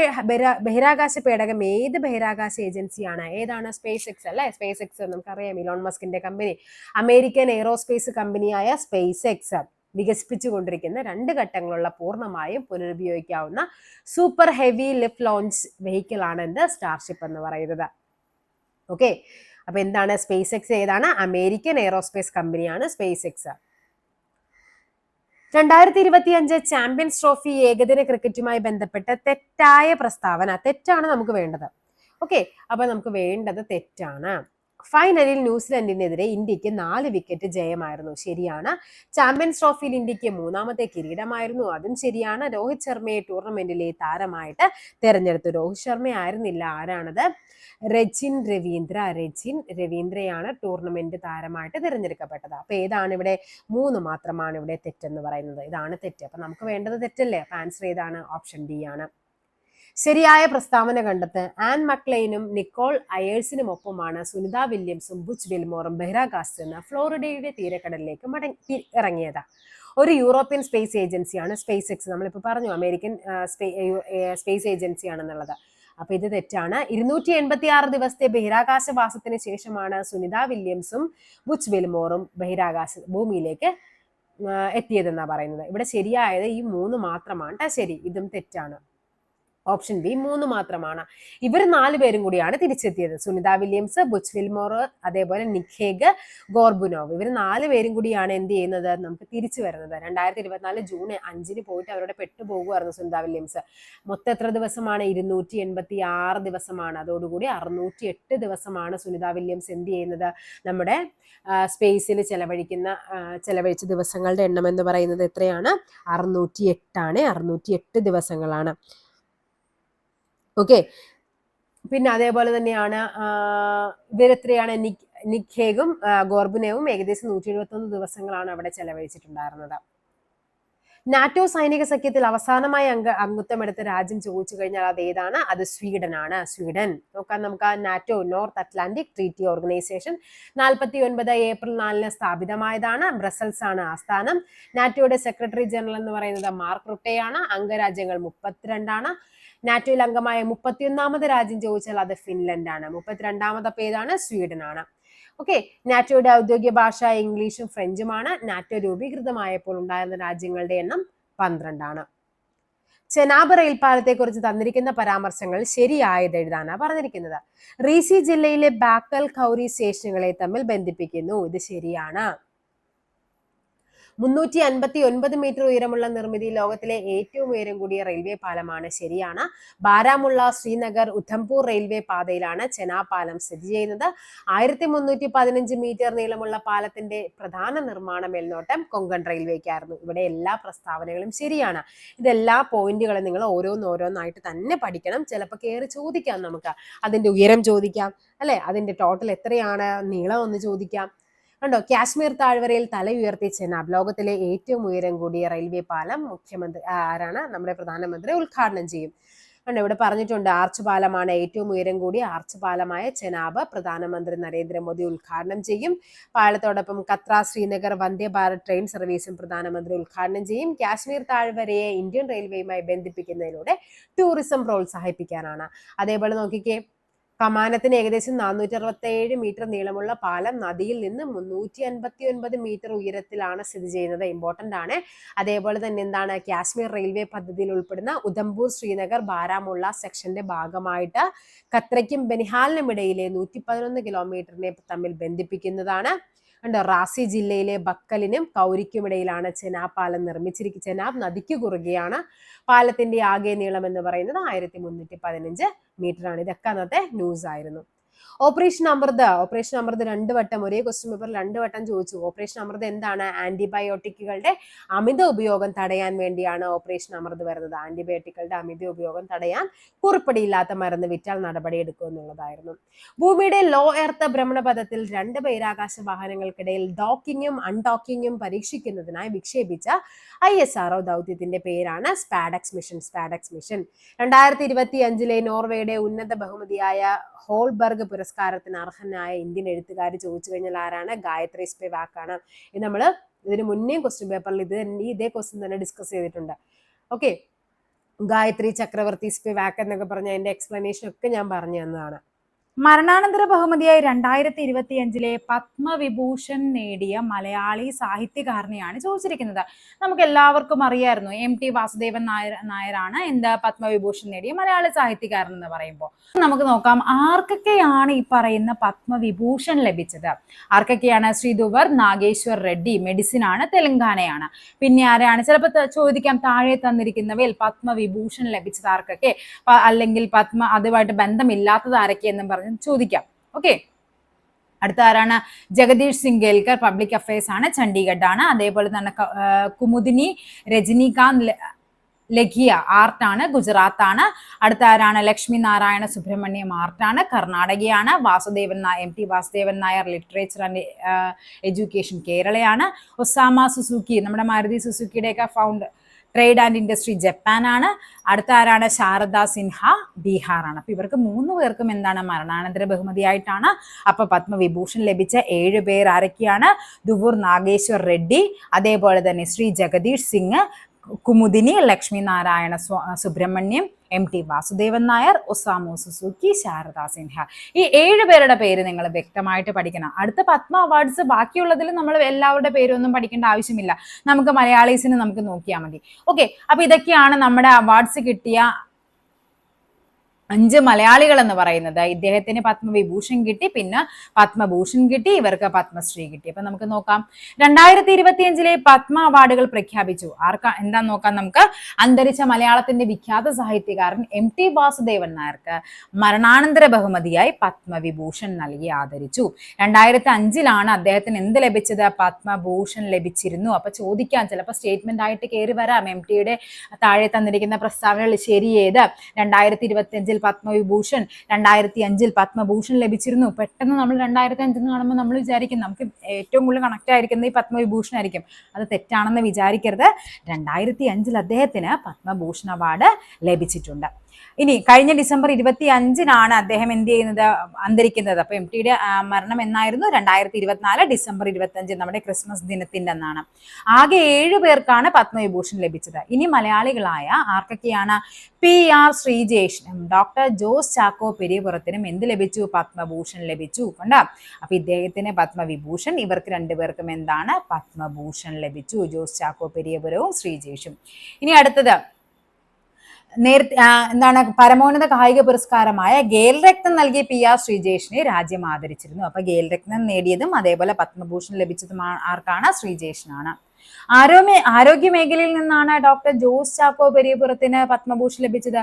ബഹിരാകാശ പേടകം ഏത് ബഹിരാകാശ ഏജൻസിയാണ്? ഏതാണ്? സ്പേസ് എക്സ് അല്ലെ. സ്പേസ് എക്സ് നമുക്കറിയാം, ഇലോൺ മസ്കിന്റെ കമ്പനി. അമേരിക്കൻ എയ്റോസ്പേസ് കമ്പനിയായ സ്പേസ് എക്സ് വികസിപ്പിച്ചുകൊണ്ടിരിക്കുന്ന 2 ഘട്ടങ്ങളുള്ള പൂർണ്ണമായും പുനരുപയോഗിക്കാവുന്ന super heavy lift launch vehicle ആണ് എന്ത്? സ്റ്റാർഷിപ്പ് എന്ന് പറയുന്നത്. ഓക്കെ, അപ്പൊ എന്താണ് സ്പേസ് എക്സ്? ഏതാണ്? അമേരിക്കൻ എയ്റോസ്പേസ് കമ്പനിയാണ് സ്പേസ് എക്സ്. 2025 ചാമ്പ്യൻസ് ട്രോഫി ഏകദിന ക്രിക്കറ്റുമായി ബന്ധപ്പെട്ട തെറ്റായ പ്രസ്താവന. തെറ്റാണ് നമുക്ക് വേണ്ടത്. ഓക്കെ, അപ്പൊ നമുക്ക് വേണ്ടത് തെറ്റാണ്. ഫൈനലിൽ ന്യൂസിലൻഡിനെതിരെ ഇന്ത്യക്ക് 4 വിക്കറ്റ് ജയമായിരുന്നു. ശരിയാണ്. ചാമ്പ്യൻസ് ട്രോഫിയിൽ ഇന്ത്യക്ക് 3ാമത്തെ കിരീടമായിരുന്നു. അതും ശരിയാണ്. രോഹിത് ശർമ്മയെ ടൂർണമെന്റിലെ താരമായിട്ട് തെരഞ്ഞെടുത്തു. രോഹിത് ശർമ്മ ആയിരുന്നില്ല. ആരാണത്? രജിൻ രവീന്ദ്രയാണ് ടൂർണമെന്റ് താരമായിട്ട് തിരഞ്ഞെടുക്കപ്പെട്ടത്. അപ്പൊ ഏതാണ് ഇവിടെ? 3 മാത്രമാണ് ഇവിടെ തെറ്റെന്ന് പറയുന്നത്. ഇതാണ് തെറ്റ്. അപ്പൊ നമുക്ക് വേണ്ടത് തെറ്റല്ലേ? അപ്പൊ ആൻസർ ഏതാണ്? ഓപ്ഷൻ ഡി ആണ്. ശരിയായ പ്രസ്താവന കണ്ടെത്ത്. ആൻ മക്ലെയിനും നിക്കോൾ അയേഴ്സിനും ഒപ്പമാണ് സുനിത വില്യംസും ബുച്ച് വിൽമോറും ബഹിരാകാശത്ത് നിന്ന് ഫ്ലോറിഡയുടെ തീരക്കടലിലേക്ക് ഇറങ്ങിയത്. ഒരു യൂറോപ്യൻ സ്പേസ് ഏജൻസിയാണ് സ്പേസ് എക്സ്. നമ്മളിപ്പോൾ പറഞ്ഞു അമേരിക്കൻ സ്പേസ് ഏജൻസിയാണെന്നുള്ളത്. അപ്പൊ ഇത് തെറ്റാണ്. 286 ദിവസത്തെ ബഹിരാകാശവാസത്തിന് ശേഷമാണ് സുനിത വില്യംസും ബുച്ച് വിൽമോറും ഭൂമിയിലേക്ക് എത്തിയതെന്നാ പറയുന്നത്. ഇവിടെ ശരിയായത് ഈ 3 മാത്രമാണ്. ശരി, ഇതും തെറ്റാണ്. ഓപ്ഷൻ ബി 3 മാത്രമാണ്. ഇവർ 4 പേരും കൂടിയാണ് തിരിച്ചെത്തിയത്. സുനിത വില്യംസ്, ബുച്ച് വിൽമോർ, അതേപോലെ നിഖേഗ് ഗോർബുനോവ്. ഇവർ 4 പേരും കൂടിയാണ് എന്ത് ചെയ്യുന്നത്? നമുക്ക് തിരിച്ചു വരുന്നത്. 2024 ജൂൺ 5 പോയിട്ട് അവരുടെ പെട്ടുപോകുമായിരുന്നു സുനിത വില്യംസ്. മൊത്തം എത്ര ദിവസമാണ്? 286 ദിവസമാണ്. അതോടുകൂടി 608 ദിവസമാണ് സുനിത വില്യംസ് എന്ത് ചെയ്യുന്നത്? നമ്മുടെ സ്പേസിൽ ചെലവഴിച്ച ദിവസങ്ങളുടെ എണ്ണം എന്ന് പറയുന്നത് എത്രയാണ്? 608 ആണ്. 608 ദിവസങ്ങളാണ്. ഓക്കെ. പിന്നെ അതേപോലെ തന്നെയാണ് ഇവരെത്രയാണ്? നിഖേഗും ഗോർബുനേവും ഏകദേശം 171 ദിവസങ്ങളാണ് അവിടെ ചെലവഴിച്ചിട്ടുണ്ടായിരുന്നത്. നാറ്റോ സൈനിക സഖ്യത്തിൽ അവസാനമായി അംഗത്വമെടുത്ത രാജ്യം ചോദിച്ചു കഴിഞ്ഞാൽ അത് ഏതാണ്? അത് സ്വീഡൻ ആണ്. സ്വീഡൻ. നോക്കാം നമുക്ക്. NATO, north Atlantic treaty organisation 49 April 4 സ്ഥാപിതമായതാണ്. ബ്രസൽസ് ആണ് ആസ്ഥാനം. നാറ്റോയുടെ സെക്രട്ടറി ജനറൽ എന്ന് പറയുന്നത് മാർക്ക് റുട്ടെയാണ്. അംഗരാജ്യങ്ങൾ 32 ആണ്. നാറ്റോയിൽ അംഗമായ 31ാമത് രാജ്യം ചോദിച്ചാൽ അത് ഫിൻലൻഡ് ആണ്. 32ാമത് അപ്പൊ ഏതാണ്? സ്വീഡൻ ആണ്. ഓക്കെ. നാറ്റോയുടെ ഔദ്യോഗിക ഭാഷ ഇംഗ്ലീഷും ഫ്രഞ്ചുമാണ്. നാറ്റോ രൂപീകൃതമായപ്പോൾ ഉണ്ടായിരുന്ന രാജ്യങ്ങളുടെ എണ്ണം 12 ആണ്. ചെനാബ് റെയിൽപാലത്തെ കുറിച്ച് തന്നിരിക്കുന്ന പരാമർശങ്ങൾ ശരിയായത് എഴുതാനാ പറഞ്ഞിരിക്കുന്നത്. റീസി ജില്ലയിലെ ബാക്കൽ ഖൗരി സ്റ്റേഷനുകളെ തമ്മിൽ ബന്ധിപ്പിക്കുന്നു. ഇത് ശരിയാണ്. 359 മീറ്റർ ഉയരമുള്ള നിർമ്മിതി ലോകത്തിലെ ഏറ്റവും ഉയരം കൂടിയ റെയിൽവേ പാലമാണ്. ശരിയാണ്. ബാരാമുള്ള, ശ്രീനഗർ, ഉധംപൂർ റെയിൽവേ പാതയിലാണ് ചെനാബ് പാലം സ്ഥിതി ചെയ്യുന്നത്. 1315 മീറ്റർ നീളമുള്ള പാലത്തിന്റെ പ്രധാന നിർമ്മാണ മേൽനോട്ടം കൊങ്കൺ റെയിൽവേക്കായിരുന്നു. ഇവിടെ എല്ലാ പ്രസ്താവനകളും ശരിയാണ്. ഇതെല്ലാ പോയിന്റുകളും നിങ്ങൾ ഓരോന്നായിട്ട് തന്നെ പഠിക്കണം. ചിലപ്പോൾ കയറി ചോദിക്കാം. നമുക്ക് അതിന്റെ ഉയരം ചോദിക്കാം, അല്ലെ? അതിന്റെ ടോട്ടൽ എത്രയാണ് നീളം ഒന്ന് ചോദിക്കാം. കണ്ടോ? കാശ്മീർ താഴ്വരയിൽ തല ഉയർത്തി ചെനാബ് ലോകത്തിലെ ഏറ്റവും ഉയരം കൂടിയ റെയിൽവേ പാലം ആരാണ്? നമ്മുടെ പ്രധാനമന്ത്രി ഉദ്ഘാടനം ചെയ്യും. കണ്ടോ? ഇവിടെ പറഞ്ഞിട്ടുണ്ട് ആർച്ച് പാലമാണ് ഏറ്റവും ഉയരം കൂടിയ ആർച്ച് പാലമായ ചെനാബ് പ്രധാനമന്ത്രി നരേന്ദ്രമോദി ഉദ്ഘാടനം ചെയ്യും. പാലത്തോടൊപ്പം കത്ര ശ്രീനഗർ വന്ദേ ഭാരത് ട്രെയിൻ സർവീസും പ്രധാനമന്ത്രി ഉദ്ഘാടനം ചെയ്യും. Kashmir താഴ്വരയെ Indian റെയിൽവേയുമായി ബന്ധിപ്പിക്കുന്നതിലൂടെ tourism പ്രോത്സാഹിപ്പിക്കാനാണ്. അതേപോലെ നോക്കിക്കേ, കമാനത്തിന് ഏകദേശം 467 മീറ്റർ നീളമുള്ള പാലം നദിയിൽ നിന്ന് 359 മീറ്റർ ഉയരത്തിലാണ് സ്ഥിതി ചെയ്യുന്നത്. ഇമ്പോർട്ടന്റ് ആണ്. അതേപോലെ തന്നെ എന്താണ്? കാശ്മീർ റെയിൽവേ പദ്ധതിയിൽ ഉൾപ്പെടുന്ന ഉധംപൂർ ശ്രീനഗർ ബാരാമുള്ള സെക്ഷന്റെ ഭാഗമായിട്ട് ഖത്രയ്ക്കും ബനിഹാലിനും ഇടയിലെ 111 കിലോമീറ്ററിനെ തമ്മിൽ ബന്ധിപ്പിക്കുന്നതാണ്. റാസി ജില്ലയിലെ ബക്കലിനും കൗരിക്കും ഇടയിലാണ് ചെനാബ് പാലം നിർമ്മിച്ചിരിക്കുന്നത്. ചെനാബ് നദിക്ക് കുറുകെയാണ്. പാലത്തിന്റെ ആകെ നീളം എന്ന് പറയുന്നത് 1315 മീറ്റർ ആണ്. ഇതൊക്കെ അന്നത്തെ ന്യൂസ് ആയിരുന്നു. ഓപ്പറേഷൻ അമൃത് 2 വട്ടം ഒരേ ക്വസ്റ്റ്യൻ പേപ്പറിൽ 2 വട്ടം ചോദിച്ചു. ഓപ്പറേഷൻ അമൃത് എന്താണ്? ആന്റിബയോട്ടിക്കുകളുടെ അമിത ഉപയോഗം തടയാൻ വേണ്ടിയാണ് ഓപ്പറേഷൻ അമൃത് വരുന്നത്. ആന്റിബയോട്ടിക്കുകളുടെ അമിത ഉപയോഗം തടയാൻ കുറിപ്പടിയില്ലാത്ത മരുന്ന് വിറ്റാൽ നടപടി എടുക്കും എന്നുള്ളതായിരുന്നു. ഭൂമിയുടെ ലോ എർത്ത് ഭ്രമണപഥത്തിൽ 2 ബഹിരാകാശ വാഹനങ്ങൾക്കിടയിൽ ഡോക്കിങ്ങും അൺഡോക്കിങ്ങും പരീക്ഷിക്കുന്നതിനായി വിക്ഷേപിച്ച ISRO ദൗത്യത്തിന്റെ പേരാണ് സ്പാഡക്സ് മിഷൻ. 2025 നോർവേയുടെ ഉന്നത ബഹുമതിയായ ഹോൾബർഗ് പുരസ്കാരത്തിന് അർഹനായ ഇന്ത്യൻ എഴുത്തുകാരി ചോദിച്ചു കഴിഞ്ഞാൽ ആരാണ്? ഗായത്രി സ്പിവാക് ആണ്. ഇത് നമ്മൾ ഇതിന് മുന്നേ ക്വസ്റ്റ്യൻ പേപ്പറിൽ ഇതേ ക്വസ്റ്റ്യൻ തന്നെ ഡിസ്കസ് ചെയ്തിട്ടുണ്ട്. ഓക്കെ. ഗായത്രി ചക്രവർത്തി സ്പിവാക് എന്നൊക്കെ പറഞ്ഞ അതിന്റെ എക്സ്പ്ലനേഷൻ ഒക്കെ ഞാൻ പറഞ്ഞു തന്നതാണ്. മരണാനന്തര ബഹുമതിയായി 2025 പത്മവിഭൂഷൺ നേടിയ മലയാളി സാഹിത്യകാരനെയാണ് ചോദിച്ചിരിക്കുന്നത്. നമുക്ക് എല്ലാവർക്കും അറിയായിരുന്നു MT വാസുദേവൻ നായരാണ് പത്മവിഭൂഷൺ നേടിയ മലയാളി സാഹിത്യകാരൻ എന്ന് പറയുമ്പോൾ. നമുക്ക് നോക്കാം ആർക്കൊക്കെയാണ് ഈ പറയുന്ന പത്മവിഭൂഷൺ ലഭിച്ചത്. ആർക്കൊക്കെയാണ്? ശ്രീധുവർ നാഗേശ്വർ റെഡ്ഡി, മെഡിസിൻ ആണ്, തെലങ്കാനയാണ്. പിന്നെ ആരാണ്? ചിലപ്പോൾ ചോദിക്കാം താഴെ തന്നിരിക്കുന്നവയിൽ പത്മവിഭൂഷൺ ലഭിച്ചത് ആർക്കൊക്കെ, അല്ലെങ്കിൽ അതുമായിട്ട് ബന്ധമില്ലാത്തത് ആരൊക്കെ എന്നും പറഞ്ഞ് ചോദിക്കാം. ഓക്കെ. അടുത്ത ആരാണ്? ജഗദീഷ് സിംഗ് ഗേൽക്കർ, പബ്ലിക് അഫയേഴ്സ് ആണ്, ചണ്ഡീഗഡ് ആണ്. അതേപോലെ തന്നെ കുമുദിനി രജനീകാന്ത് ലഖിയ ആർട്ടാണ്, ഗുജറാത്ത് ആണ്. അടുത്ത ആരാണ്? ലക്ഷ്മി നാരായണ സുബ്രഹ്മണ്യം ആർട്ടാണ്, കർണാടകയാണ്. M T Vasudevan Nair literature and education കേരളയാണ്. ഒസാമ സുസുക്കി, നമ്മുടെ മാരുതി സുസുക്കിയുടെയൊക്കെ ട്രേഡ് ആൻഡ് ഇൻഡസ്ട്രി ജപ്പാനാണ്. അടുത്ത ആരാണ്? ശാരദ സിൻഹ ബീഹാറാണ്. അപ്പൊ ഇവർക്ക് 3 പേർക്കും എന്താണ്? മരണാനന്തര ബഹുമതിയായിട്ടാണ്. അപ്പൊ പത്മവിഭൂഷൺ ലഭിച്ച 7 പേർ ആരൊക്കെയാണ്? ദുവൂർ നാഗേശ്വർ റെഡ്ഡി, അതേപോലെ തന്നെ Shri Jagdish Singh, Kumudini Lakshmi Narayana Subramaniam, M T Vasudevan Nair, Osamu Suzuki, Sharda Sinha. ഈ 7 പേരുടെ പേര് നിങ്ങൾ വ്യക്തമായിട്ട് പഠിക്കണം. അടുത്ത പത്മ അവാർഡ്സ് ബാക്കിയുള്ളതിൽ നമ്മൾ എല്ലാവരുടെ പേരൊന്നും പഠിക്കേണ്ട ആവശ്യമില്ല. നമുക്ക് മലയാളീസിന് നമുക്ക് നോക്കിയാൽ മതി. ഓക്കെ, അപ്പൊ ഇതൊക്കെയാണ് നമ്മുടെ അവാർഡ്സ് കിട്ടിയ 5 മലയാളികൾ എന്ന് പറയുന്നത്. ഇദ്ദേഹത്തിന് പത്മവിഭൂഷൺ കിട്ടി, പിന്നെ പത്മഭൂഷൺ കിട്ടി, ഇവർക്ക് പത്മശ്രീ കിട്ടി. അപ്പൊ നമുക്ക് നോക്കാം 2025 പത്മ അവാർഡുകൾ പ്രഖ്യാപിച്ചു. എന്താന്ന് നോക്കാം നമുക്ക്. അന്തരിച്ച മലയാളത്തിന്റെ വിഖ്യാത സാഹിത്യകാരൻ എം ടി വാസുദേവൻ നായർക്ക് മരണാനന്തര ബഹുമതിയായി പത്മവിഭൂഷൺ നൽകി ആദരിച്ചു. 2005 അദ്ദേഹത്തിന് എന്ത് ലഭിച്ചത്? പത്മഭൂഷൺ ലഭിച്ചിരുന്നു. അപ്പൊ ചോദിക്കാൻ ചിലപ്പോൾ സ്റ്റേറ്റ്മെന്റ് ആയിട്ട് കയറി വരാം, എം ടിയുടെ താഴെ തന്നിരിക്കുന്ന പ്രസ്താവനകൾ ശരിയേത്? 2025 പത്മവിഭൂഷൺ, 2005 പത്മഭൂഷൺ ലഭിച്ചിരുന്നു. പെട്ടെന്ന് നമ്മൾ 2005 കാണുമ്പോൾ നമ്മൾ വിചാരിക്കും നമുക്ക് ഏറ്റവും കൂടുതൽ കണക്ട് ആയിരിക്കുന്നത് ഈ പത്മവിഭൂഷൺ ആയിരിക്കും. അത് തെറ്റാണെന്ന് വിചാരിക്കരുത്. 2005 അദ്ദേഹത്തിന് പത്മഭൂഷൺ അവാർഡ് ലഭിച്ചിട്ടുണ്ട്. ഇനി കഴിഞ്ഞ ഡിസംബർ 25 അദ്ദേഹം എന്ത് ചെയ്യുന്നത്? അന്തരിക്കുന്നത്. അപ്പൊ എം ടിയുടെ മരണം എന്നായിരുന്നു? 2024 ഡിസംബർ 25, നമ്മുടെ ക്രിസ്മസ് ദിനത്തിന്റെ അന്നാണ്. ആകെ 7 പേർക്കാണ് പത്മവിഭൂഷൺ ലഭിച്ചത്. ഇനി മലയാളികളായ ആർക്കൊക്കെയാണ്? PR ശ്രീജേഷിനും ഡോക്ടർ ജോസ് ചാക്കോ പെരിയപുറത്തിനും എന്ത് ലഭിച്ചു? പത്മഭൂഷൺ ലഭിച്ചു. കണ്ടോ? അപ്പൊ ഇദ്ദേഹത്തിന് പത്മവിഭൂഷൺ, ഇവർക്ക് 2 പേർക്കും എന്താണ്? പത്മഭൂഷൺ ലഭിച്ചു. ജോസ് ചാക്കോ പെരിയപുരവും ശ്രീജേഷും. ഇനി അടുത്തത് എന്താണ്? പരമോന്നത കായിക പുരസ്കാരമായ ഖേൽ രത്നം നൽകിയ PR ശ്രീജേഷിനെ രാജ്യം ആദരിച്ചിരുന്നു. അപ്പൊ ഖേൽ രത്നം നേടിയതും അതേപോലെ പത്മഭൂഷൺ ലഭിച്ചതും ആർക്കാണ്? ശ്രീജേഷിനാണ്. ആരോഗ്യ മേഖലയിൽ നിന്നാണ് ഡോക്ടർ ജോസ് ചാക്കോ പെരിയപുറത്തിന് പത്മഭൂഷൺ ലഭിച്ചത്.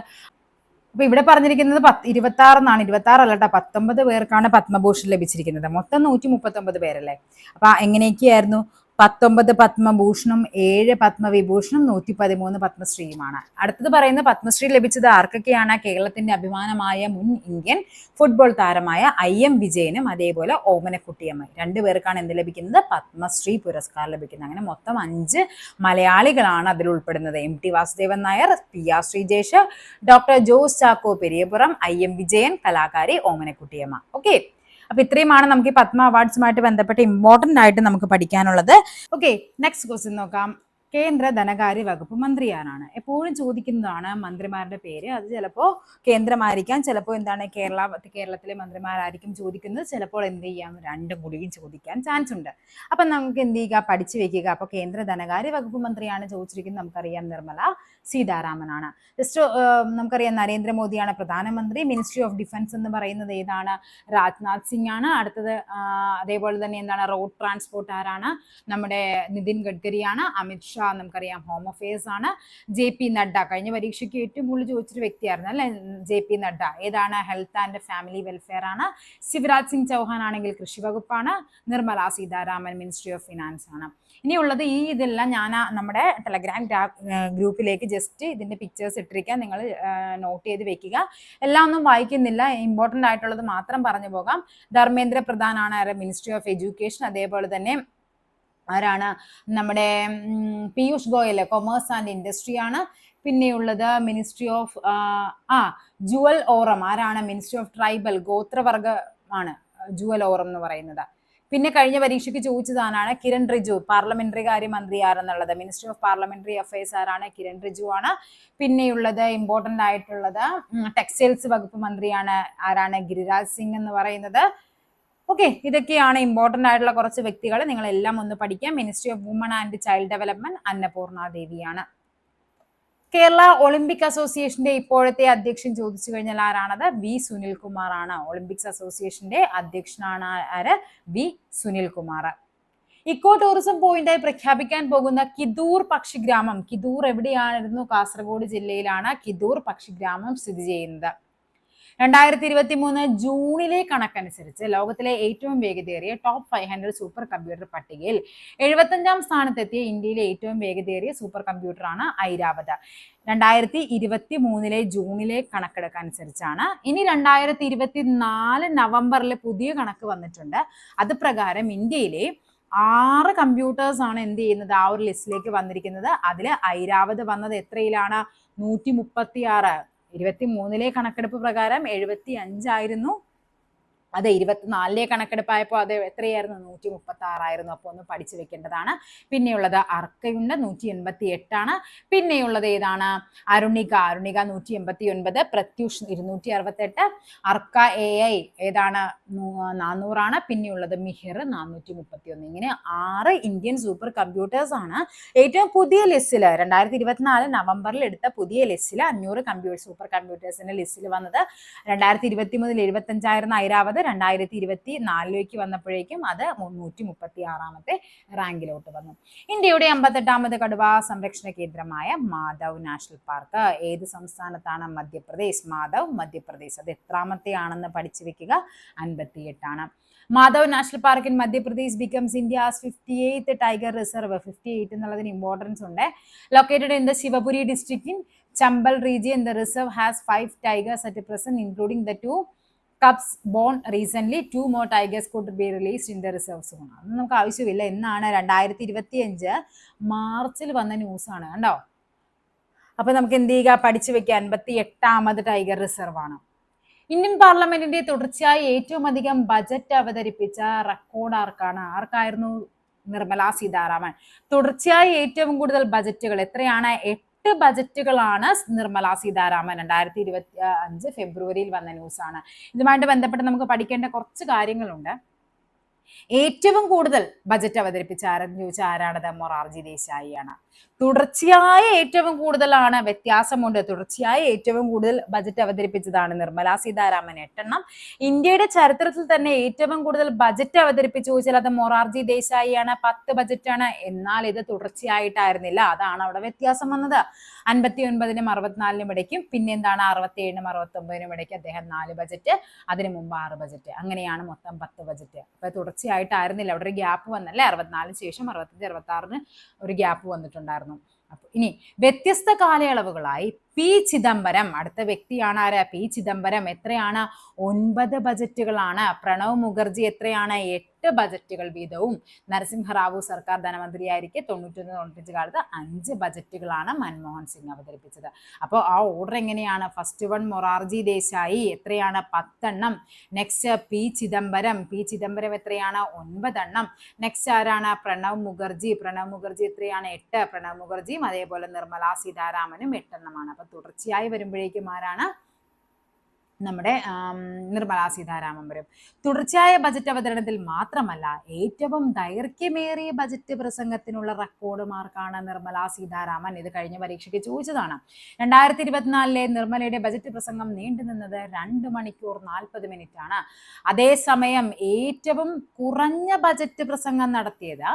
അപ്പൊ ഇവിടെ പറഞ്ഞിരിക്കുന്നത് 26 എന്നാണ്. 26 അല്ലട്ടോ, 19 പേർക്കാണ് പത്മഭൂഷൺ ലഭിച്ചിരിക്കുന്നത്. മൊത്തം 139 പേരല്ലേ. അപ്പൊ എങ്ങനെയൊക്കെയായിരുന്നു? 19 പത്മഭൂഷണും 7 പത്മവിഭൂഷണും 113 പത്മശ്രീയുമാണ്. അടുത്തത് പറയുന്ന പത്മശ്രീ ലഭിച്ചത് ആർക്കൊക്കെയാണ്? കേരളത്തിന്റെ അഭിമാനമായ മുൻ ഇന്ത്യൻ ഫുട്ബോൾ താരമായ IM വിജയനും അതേപോലെ ഓമനക്കുട്ടിയമ്മ, 2 പേർക്കാണ് എന്ത് ലഭിക്കുന്നത്? പത്മശ്രീ പുരസ്കാരം ലഭിക്കുന്നത്. അങ്ങനെ മൊത്തം 5 മലയാളികളാണ് അതിൽ ഉൾപ്പെടുന്നത്. M T Vasudevan Nair, PR Sreejesh, doctor Jose Chacko Periyapuram, IM Vijayan, കലാകാരി ഓമനക്കുട്ടിയമ്മ. ഓക്കെ, അപ്പൊ ഇത്രയുമാണ് നമുക്ക് ഈ പത്മ അവാർഡ്സുമായിട്ട് ബന്ധപ്പെട്ട് ഇമ്പോർട്ടന്റ് ആയിട്ട് നമുക്ക് പഠിക്കാനുള്ളത്. ഓക്കെ, നെക്സ്റ്റ് ക്വസ്റ്റ്യൻ നോക്കാം. കേന്ദ്ര ധനകാര്യ വകുപ്പ് മന്ത്രി ആരാണ്? എപ്പോഴും ചോദിക്കുന്നതാണ് മന്ത്രിമാരുടെ പേര്. അത് ചിലപ്പോൾ കേന്ദ്രമായിരിക്കാം, ചിലപ്പോൾ എന്താണ് കേരളത്തിലെ മന്ത്രിമാരായിരിക്കും ചോദിക്കുന്നത്, ചിലപ്പോൾ എന്ത് ചെയ്യാം? 2 കൂടിയും ചോദിക്കാൻ ചാൻസ് ഉണ്ട്. അപ്പൊ നമുക്ക് എന്ത് ചെയ്യുക? പഠിച്ചു വെക്കുക. അപ്പൊ കേന്ദ്ര ധനകാര്യ വകുപ്പ് മന്ത്രിയാണ് ചോദിച്ചിരിക്കുന്നത്. നമുക്കറിയാം നിർമ്മല സീതാരാമനാണ്. ജസ്റ്റ് നമുക്കറിയാം നരേന്ദ്രമോദിയാണ് പ്രധാനമന്ത്രി. മിനിസ്ട്രി ഓഫ് ഡിഫൻസ് എന്ന് പറയുന്നത് ഏതാണ്? രാജ്നാഥ് സിംഗ് ആണ്. അടുത്തത് അതേപോലെ തന്നെ എന്താണ്? റോഡ് ട്രാൻസ്പോർട്ട് ആരാണ്? നമ്മുടെ നിതിൻ ഗഡ്കരിയാണ്. അമിത്ഷാ നമുക്കറിയാം ഹോം അഫയേഴ്സ് ആണ്. JP നഡ്ഡ കഴിഞ്ഞ പരീക്ഷയ്ക്ക് ഏറ്റവും കൂടുതൽ ചോദിച്ചൊരു വ്യക്തിയായിരുന്നു അല്ലെ, JP നഡ്ഡ ഏതാണ്? ഹെൽത്ത് ആൻഡ് ഫാമിലി വെൽഫെയർ ആണ്. ശിവരാജ് സിംഗ് ചൗഹാൻ ആണെങ്കിൽ കൃഷി വകുപ്പാണ്. Nirmala Sitharaman ministry of finance ആണ്. ഇനിയുള്ളത് ഇതെല്ലാം ഞാൻ നമ്മുടെ ടെലഗ്രാം ഗ്രൂപ്പിലേക്ക് ജസ്റ്റ് ഇതിന്റെ പിക്ചേഴ്സ് ഇട്ടിരിക്കാം, നിങ്ങൾ നോട്ട് ചെയ്ത് വെക്കുക. എല്ലാം ഒന്നും വായിക്കുന്നില്ല, ഇമ്പോർട്ടൻ്റ് ആയിട്ടുള്ളത് മാത്രം പറഞ്ഞു പോകാം. ധർമ്മേന്ദ്ര പ്രധാൻ ആണ് മിനിസ്ട്രി ഓഫ് എഡ്യൂക്കേഷൻ. അതേപോലെ തന്നെ ആരാണ്? നമ്മുടെ Piyush Goyal commerce and industry ആണ്. പിന്നെയുള്ളത് മിനിസ്ട്രി ഓഫ് ജുവൽ ഓറം ആരാണ്? മിനിസ്ട്രി ഓഫ് ട്രൈബൽ ഗോത്രവർഗ ആണ് ജുവൽ ഓറം എന്ന് പറയുന്നത്. പിന്നെ കഴിഞ്ഞ പരീക്ഷയ്ക്ക് ചോദിച്ചതാണ് കിരൺ റിജു പാർലമെന്ററി കാര്യമന്ത്രി ആരെന്നുള്ളത്. മിനിസ്റ്റർ ഓഫ് പാർലമെന്ററി അഫയേഴ്സ് ആരാണ്? കിരൺ റിജു ആണ്. പിന്നെയുള്ളത് ഇമ്പോർട്ടൻ്റ് ആയിട്ടുള്ളത് ടെക്സ്റ്റൈൽസ് വകുപ്പ് മന്ത്രിയാണ് ആരാണ്? ഗിരിരാജ് സിംഗ് എന്ന് പറയുന്നത്. ഓക്കെ, ഇതൊക്കെയാണ് ഇമ്പോർട്ടൻ്റ് ആയിട്ടുള്ള കുറച്ച് വ്യക്തികൾ. നിങ്ങളെല്ലാം ഒന്ന് പഠിക്കാം. Ministry of women and child development Annapurna ദേവിയാണ്. കേരള ഒളിമ്പിക് അസോസിയേഷന്റെ ഇപ്പോഴത്തെ അധ്യക്ഷൻ ചോദിച്ചു കഴിഞ്ഞാൽ ആരാണത്? വി സുനിൽകുമാർ ആണ്. ഒളിമ്പിക്സ് അസോസിയേഷന്റെ അധ്യക്ഷനാണ് ആര്? വി സുനിൽകുമാർ. ഇക്കോ ടൂറിസം പോയിന്റായി പ്രഖ്യാപിക്കാൻ പോകുന്ന കിദൂർ പക്ഷിഗ്രാമം, കിദൂർ എവിടെയായിരുന്നു? കാസർഗോഡ് ജില്ലയിലാണ് കിദൂർ പക്ഷിഗ്രാമം സ്ഥിതി ചെയ്യുന്നത്. 2023 ജൂണിലെ കണക്കനുസരിച്ച് ലോകത്തിലെ ഏറ്റവും വേഗതയേറിയ ടോപ്പ് 500 സൂപ്പർ കമ്പ്യൂട്ടർ പട്ടികയിൽ 75-ാം സ്ഥാനത്തെത്തിയ ഇന്ത്യയിലെ ഏറ്റവും വേഗതയേറിയ സൂപ്പർ കമ്പ്യൂട്ടറാണ് ഐരാവത്. 2023 ജൂണിലെ കണക്കെടുക്കനുസരിച്ചാണ്. ഇനി 2024 നവംബറിൽ പുതിയ കണക്ക് വന്നിട്ടുണ്ട്. അത് പ്രകാരം ഇന്ത്യയിലെ 6 കമ്പ്യൂട്ടേഴ്സ് ആണ് എന്ത് ചെയ്യുന്നത്, ആ ഒരു ലിസ്റ്റിലേക്ക് വന്നിരിക്കുന്നത്. അതിൽ ഐരാവത് വന്നത് എത്രയിലാണ്? 136. 23 കണക്കെടുപ്പ് പ്രകാരം 75 ആയിരുന്നു. അത് 24 കണക്കെടുപ്പായപ്പോൾ അത് എത്രയായിരുന്നു? 136 അപ്പോൾ ഒന്ന് പഠിച്ചു വെക്കേണ്ടതാണ്. പിന്നെയുള്ളത് അർക്കയുണ്ട്, 188. പിന്നെയുള്ളത് ഏതാണ്? അരുണിക 189, പ്രത്യൂഷ് 268, അർക്ക AI ഏതാണ്? 400. പിന്നെയുള്ളത് മിഹിർ 431. ഇങ്ങനെ 6 ഇന്ത്യൻ സൂപ്പർ കമ്പ്യൂട്ടേഴ്സ് ആണ് ഏറ്റവും പുതിയ ലിസ്റ്റിൽ 2024 നവംബറിൽ എടുത്ത പുതിയ ലിസ്റ്റിൽ 500 സൂപ്പർ കമ്പ്യൂട്ടേഴ്സിന്റെ ലിസ്റ്റിൽ വന്നത്. 2023 75 ഐരാവത്. 2024 വന്നപ്പോഴേക്കും അത് 136 റാങ്കിലോട്ട് വന്നു. ഇന്ത്യയുടെ 58ാമത് കടുവാ സംരക്ഷണ കേന്ദ്രമായ മാധവ് നാഷണൽ പാർക്ക് ഏത് സംസ്ഥാനത്താണ്? മധ്യപ്രദേശ്. മാധവ് മധ്യപ്രദേശ്. അത് എത്രാമത്തെ ആണെന്ന് പഠിച്ചു വെക്കുക? 58. Madhav national park in Madhya Pradesh becomes India's 58th tiger reserve. 58 എന്നുള്ളതിന് ഇമ്പോർട്ടൻസ് ഉണ്ട്. Located in the Shivpuri district in Chambal region. The reserve has 5 tigers at present, including the 2 cubs born recently. 2 more tigers could be released in the reserve zone. അത് നമുക്ക് ആവശ്യമില്ല. എന്നാണ്? 2025 മാർച്ചിൽ വന്ന ന്യൂസാണ് കണ്ടോ. അപ്പൊ നമുക്ക് എന്ത് ചെയ്യുക? പഠിച്ചു വെക്കുക. 58ാമത് ടൈഗർ റിസർവ് ആണ്. ഇന്ത്യൻ പാർലമെന്റിന്റെ തുടർച്ചയായി ഏറ്റവും അധികം ബജറ്റ് അവതരിപ്പിച്ച റെക്കോർഡ് ആർക്കായിരുന്നു? നിർമ്മല സീതാരാമൻ. തുടർച്ചയായി ഏറ്റവും കൂടുതൽ ബജറ്റുകൾ എത്രയാണ്? 8 ബജറ്റുകളാണ് നിർമ്മല സീതാരാമൻ. 2025 ഫെബ്രുവരിയിൽ വന്ന ന്യൂസാണ്. ഇതുമായിട്ട് ബന്ധപ്പെട്ട് നമുക്ക് പഠിക്കേണ്ട കുറച്ച് കാര്യങ്ങളുണ്ട്. ഏറ്റവും കൂടുതൽ ബജറ്റ് അവതരിപ്പിച്ച ആരെന്ന് ചോദിച്ചാൽ ആരാണത്? മൊറാർജി ദേശായിയാണ്. തുടർച്ചയായ ഏറ്റവും കൂടുതലാണ്, വ്യത്യാസമുണ്ട്. തുടർച്ചയായ ഏറ്റവും കൂടുതൽ ബജറ്റ് അവതരിപ്പിച്ചതാണ് നിർമ്മല സീതാരാമൻ, 8 എണ്ണം. ഇന്ത്യയുടെ ചരിത്രത്തിൽ തന്നെ ഏറ്റവും കൂടുതൽ ബജറ്റ് അവതരിപ്പിച്ചു ചോദിച്ചാൽ അത് മൊറാർജി ദേശായിയാണ്, 10 ബജറ്റാണ്. എന്നാൽ ഇത് തുടർച്ചയായിട്ടായിരുന്നില്ല. അതാണ് അവിടെ വ്യത്യാസം വന്നത്. 59-നും 64-നും ഇടയ്ക്കും, പിന്നെ എന്താണ് 67-നും 69-നും ഇടയ്ക്ക് അദ്ദേഹം 4 ബജറ്റ്, അതിനു മുമ്പ് 6 ബജറ്റ്. അങ്ങനെയാണ് മൊത്തം 10 ബജറ്റ്. അപ്പൊ തുടർച്ചയായിട്ടായിരുന്നില്ല, അവിടെ ഒരു ഗ്യാപ്പ് വന്നല്ലേ. 64 ശേഷം 65 66-ന് ഒരു ഗ്യാപ്പ് വന്നിട്ടുണ്ടായിരുന്നു. അപ്പൊ ഇനി വ്യത്യസ്ത കാലയളവുകളായി പി ചിദംബരം, അടുത്ത വ്യക്തിയാണ് ആര്? പി ചിദംബരം. എത്രയാണ്? 9 ബജറ്റുകളാണ്. പ്രണവ് മുഖർജി എത്രയാണ്? 8 ബജറ്റുകൾ വീതവും. നരസിംഹറാവു സർക്കാർ ധനമന്ത്രിയായിരിക്കെ 91-95 കാലത്ത് 5 ബജറ്റുകളാണ് മൻമോഹൻ സിംഗ് അവതരിപ്പിച്ചത്. അപ്പോൾ ആ ഓർഡർ എങ്ങനെയാണ്? ഫസ്റ്റ് വൺ മൊറാർജി ദേശായി എത്രയാണ്? 10 എണ്ണം. Next P Chidambaram. P Chidambaram എത്രയാണ്? 9 എണ്ണം. നെക്സ്റ്റ് ആരാണ്? പ്രണവ് മുഖർജി. പ്രണവ് മുഖർജി എത്രയാണ്? 8. പ്രണവ് മുഖർജിയും അതേപോലെ നിർമ്മല സീതാരാമനും 8 എണ്ണമാണ്. അപ്പൊ തുടർച്ചയായി വരുമ്പോഴേക്കും ആരാണ്? നമ്മുടെ നിർമ്മല സീതാരാമൻ വരും. തുടർച്ചയായ ബജറ്റ് അവതരണത്തിൽ മാത്രമല്ല, ഏറ്റവും ദൈർഘ്യമേറിയ ബജറ്റ് പ്രസംഗത്തിനുള്ള റെക്കോർഡ് മാർക്കാണ് നിർമ്മല സീതാരാമൻ. ഇത് കഴിഞ്ഞ പരീക്ഷയ്ക്ക് ചോദിച്ചതാണ്. 2024 നിർമ്മലയുടെ ബജറ്റ് പ്രസംഗം നീണ്ടുനിന്നത് 2 മണിക്കൂർ 40 മിനിറ്റ് ആണ്. അതേസമയം ഏറ്റവും കുറഞ്ഞ ബജറ്റ് പ്രസംഗം നടത്തിയത്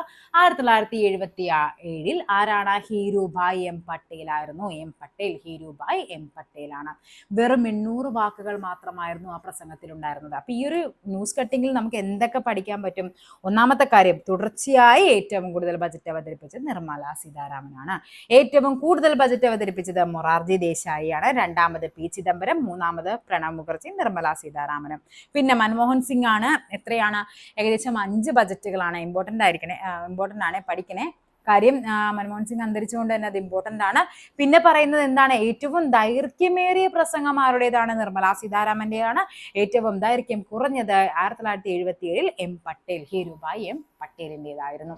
1977 ആരാണ്? ഹീരുഭായ് എം പട്ടേൽ ആയിരുന്നു. എം പട്ടേൽ, ഹീരുഭായ് എം പട്ടേൽ ആണ്. വെറും 800 വാക്കുകൾ മാത്രമായിരുന്നു ആ പ്രസംഗത്തിൽ ഉണ്ടായിരുന്നത്. അപ്പൊ ഈ ഒരു ന്യൂസ് കട്ടിങ്ങിൽ നമുക്ക് എന്തൊക്കെ പഠിക്കാൻ പറ്റും? ഒന്നാമത്തെ കാര്യം, തുടർച്ചയായി ഏറ്റവും കൂടുതൽ ബജറ്റ് അവതരിപ്പിച്ചത് നിർമ്മല സീതാരാമനാണ്. ഏറ്റവും കൂടുതൽ ബജറ്റ് അവതരിപ്പിച്ചത് മൊറാർജി ദേശായിയാണ്. രണ്ടാമത് പി ചിദംബരം, മൂന്നാമത് പ്രണബ് മുഖർജി, നിർമ്മല സീതാരാമനും. പിന്നെ മൻമോഹൻ സിംഗ് ആണ്. എത്രയാണ്? ഏകദേശം 5 ബജറ്റുകളാണ്. ഇമ്പോർട്ടൻ്റ് ആണ്, പഠിക്കണേ. കാര്യം മൻമോഹൻ സിംഗ് അന്തരിച്ചുകൊണ്ട് തന്നെ അത് ഇമ്പോർട്ടൻ്റ് ആണ്. പിന്നെ പറയുന്നത് എന്താണ്? ഏറ്റവും ദൈർഘ്യമേറിയ പ്രസംഗം ആരുടേതാണ്? നിർമ്മല സീതാരാമന്റെയാണ്. ഏറ്റവും ദൈർഘ്യം കുറഞ്ഞത് 1977 എം പട്ടേൽ, ഹീരുഭായ് എം പട്ടേലിൻ്റെതായിരുന്നു.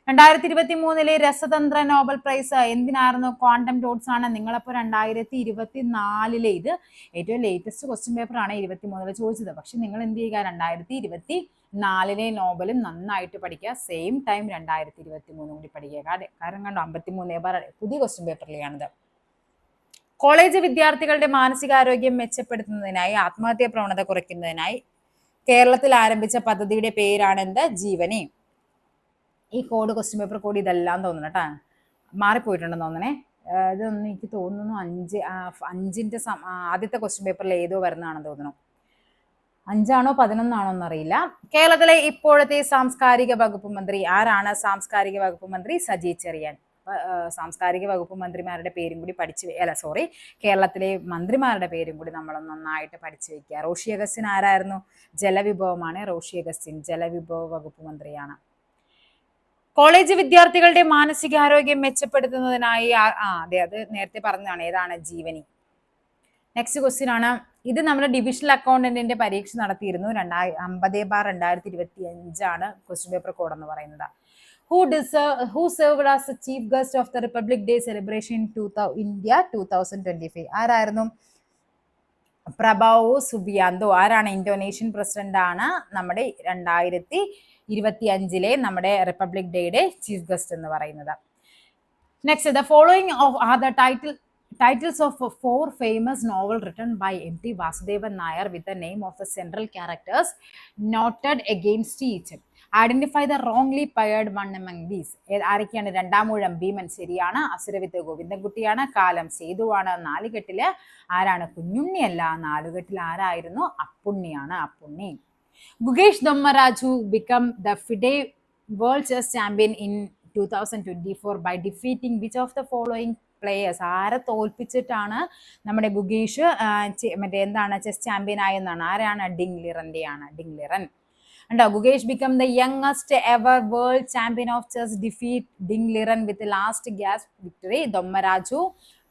2023 രസതന്ത്ര നോബൽ പ്രൈസ് എന്തിനായിരുന്നു? ക്വാണ്ടം ഡോട്ട്സ് ആണ്. നിങ്ങളപ്പോൾ 2024 ഇത് ഏറ്റവും ലേറ്റസ്റ്റ് ക്വസ്റ്റ്യൻ പേപ്പർ ആണ് 23 ചോദിച്ചത്. പക്ഷെ നിങ്ങൾ എന്ത് ചെയ്യുക? 2024 നോബലും നന്നായിട്ട് പഠിക്കുക. സെയിം ടൈം 2023 കൂടി പഠിക്കുക. കാരണം കണ്ടോ, 53 പുതിയ ക്വസ്റ്റ്യൻ പേപ്പറിലെയാണിത്. കോളേജ് വിദ്യാർത്ഥികളുടെ മാനസികാരോഗ്യം മെച്ചപ്പെടുത്തുന്നതിനായി, ആത്മഹത്യാ പ്രവണത കുറയ്ക്കുന്നതിനായി കേരളത്തിൽ ആരംഭിച്ച പദ്ധതിയുടെ പേരാണ് എന്ത്? ജീവനി. ഈ കോഡ് ക്വസ്റ്റ്യൻ പേപ്പർ കോഡ് ഇതെല്ലാം തോന്നണം കേട്ടോ, മാറിപ്പോയിട്ടുണ്ടെന്ന് തോന്നണേ. ഇതൊന്നും എനിക്ക് തോന്നുന്നു 5ന്റെ ആദ്യത്തെ ക്വസ്റ്റ്യൻ പേപ്പറിൽ ഏതോ വരുന്നതാണെന്ന് തോന്നുന്നു. 5ആണോ 11ആണോ എന്നറിയില്ല. കേരളത്തിലെ ഇപ്പോഴത്തെ സാംസ്കാരിക വകുപ്പ് മന്ത്രി ആരാണ്? സാംസ്കാരിക വകുപ്പ് മന്ത്രി സജി ചെറിയാൻ. സാംസ്കാരിക വകുപ്പ് മന്ത്രിമാരുടെ പേരും കൂടി കേരളത്തിലെ മന്ത്രിമാരുടെ പേരും കൂടി നമ്മൾ നന്നായിട്ട് പഠിച്ചു വെക്കുക. റോഷി അഗസ്റ്റിൻ ആരായിരുന്നു? ജലവിഭവമാണ് റോഷി അഗസ്റ്റിൻ, ജലവിഭവ വകുപ്പ് മന്ത്രിയാണ്. കോളേജ് വിദ്യാർത്ഥികളുടെ മാനസികാരോഗ്യം മെച്ചപ്പെടുത്തുന്നതിനായി അതെ, അത് നേരത്തെ പറഞ്ഞതാണ്. ഏതാണ്? ജീവനി. നെക്സ്റ്റ് ക്വസ്റ്റ്യൻ ആണ്. ഇത് നമ്മുടെ ഡിവിഷണൽ അക്കൗണ്ടന്റിന്റെ പരീക്ഷ നടത്തിയിരുന്നു. 50/2025 ക്വസ്റ്റ്യൻ പേപ്പർ കോഡ് എന്ന് പറയുന്നത്. Who served as the chief guest of the Republic Day celebration India 2025? ആരായിരുന്നു? Prabowo Subianto. ആരാണ്? ഇന്തോനേഷ്യൻ പ്രസിഡന്റ് ആണ്. നമ്മുടെ 2025 നമ്മുടെ റിപ്പബ്ലിക് ഡേയുടെ ചീഫ് ഗസ്റ്റ് എന്ന് പറയുന്നത്. Next, the following are the titles of 4 famous novels written by M.T. Vasudevan Nair with the name of the central characters noted against each. Identify the wrongly paired one among these. ആരൊക്കെയാണ്? രണ്ടാമൂഴം ഭീമൻ ശരിയാണ്. അസുരവിത്ത് ഗോവിന്ദൻകുട്ടിയാണ്. കാലം സേതുവാണ്. നാലുകെട്ടില് ആരാണ്? കുഞ്ഞുണ്ണിയല്ല. നാലുകെട്ടിൽ ആരായിരുന്നു? അപ്പുണ്ണിയാണ്. Appunni. Gukesh Dommaraju become the FIDE World Chess Champion in 2024 by defeating which of the following players? ആരെ തോൽപ്പിച്ചിട്ടാണ് നമ്മുടെ ഗുഗേഷ് ചെസ് ചാമ്പ്യൻ ആയെന്നാണ്? ആരാണ്? ഡിങ് ലിറന്റെയാണ്. ഡിങ് ലിറൻ ഉണ്ടോ? Gukesh become the youngest ever world champion of chess, defeat Ding Liren with the last gasp victory. Dommaraju.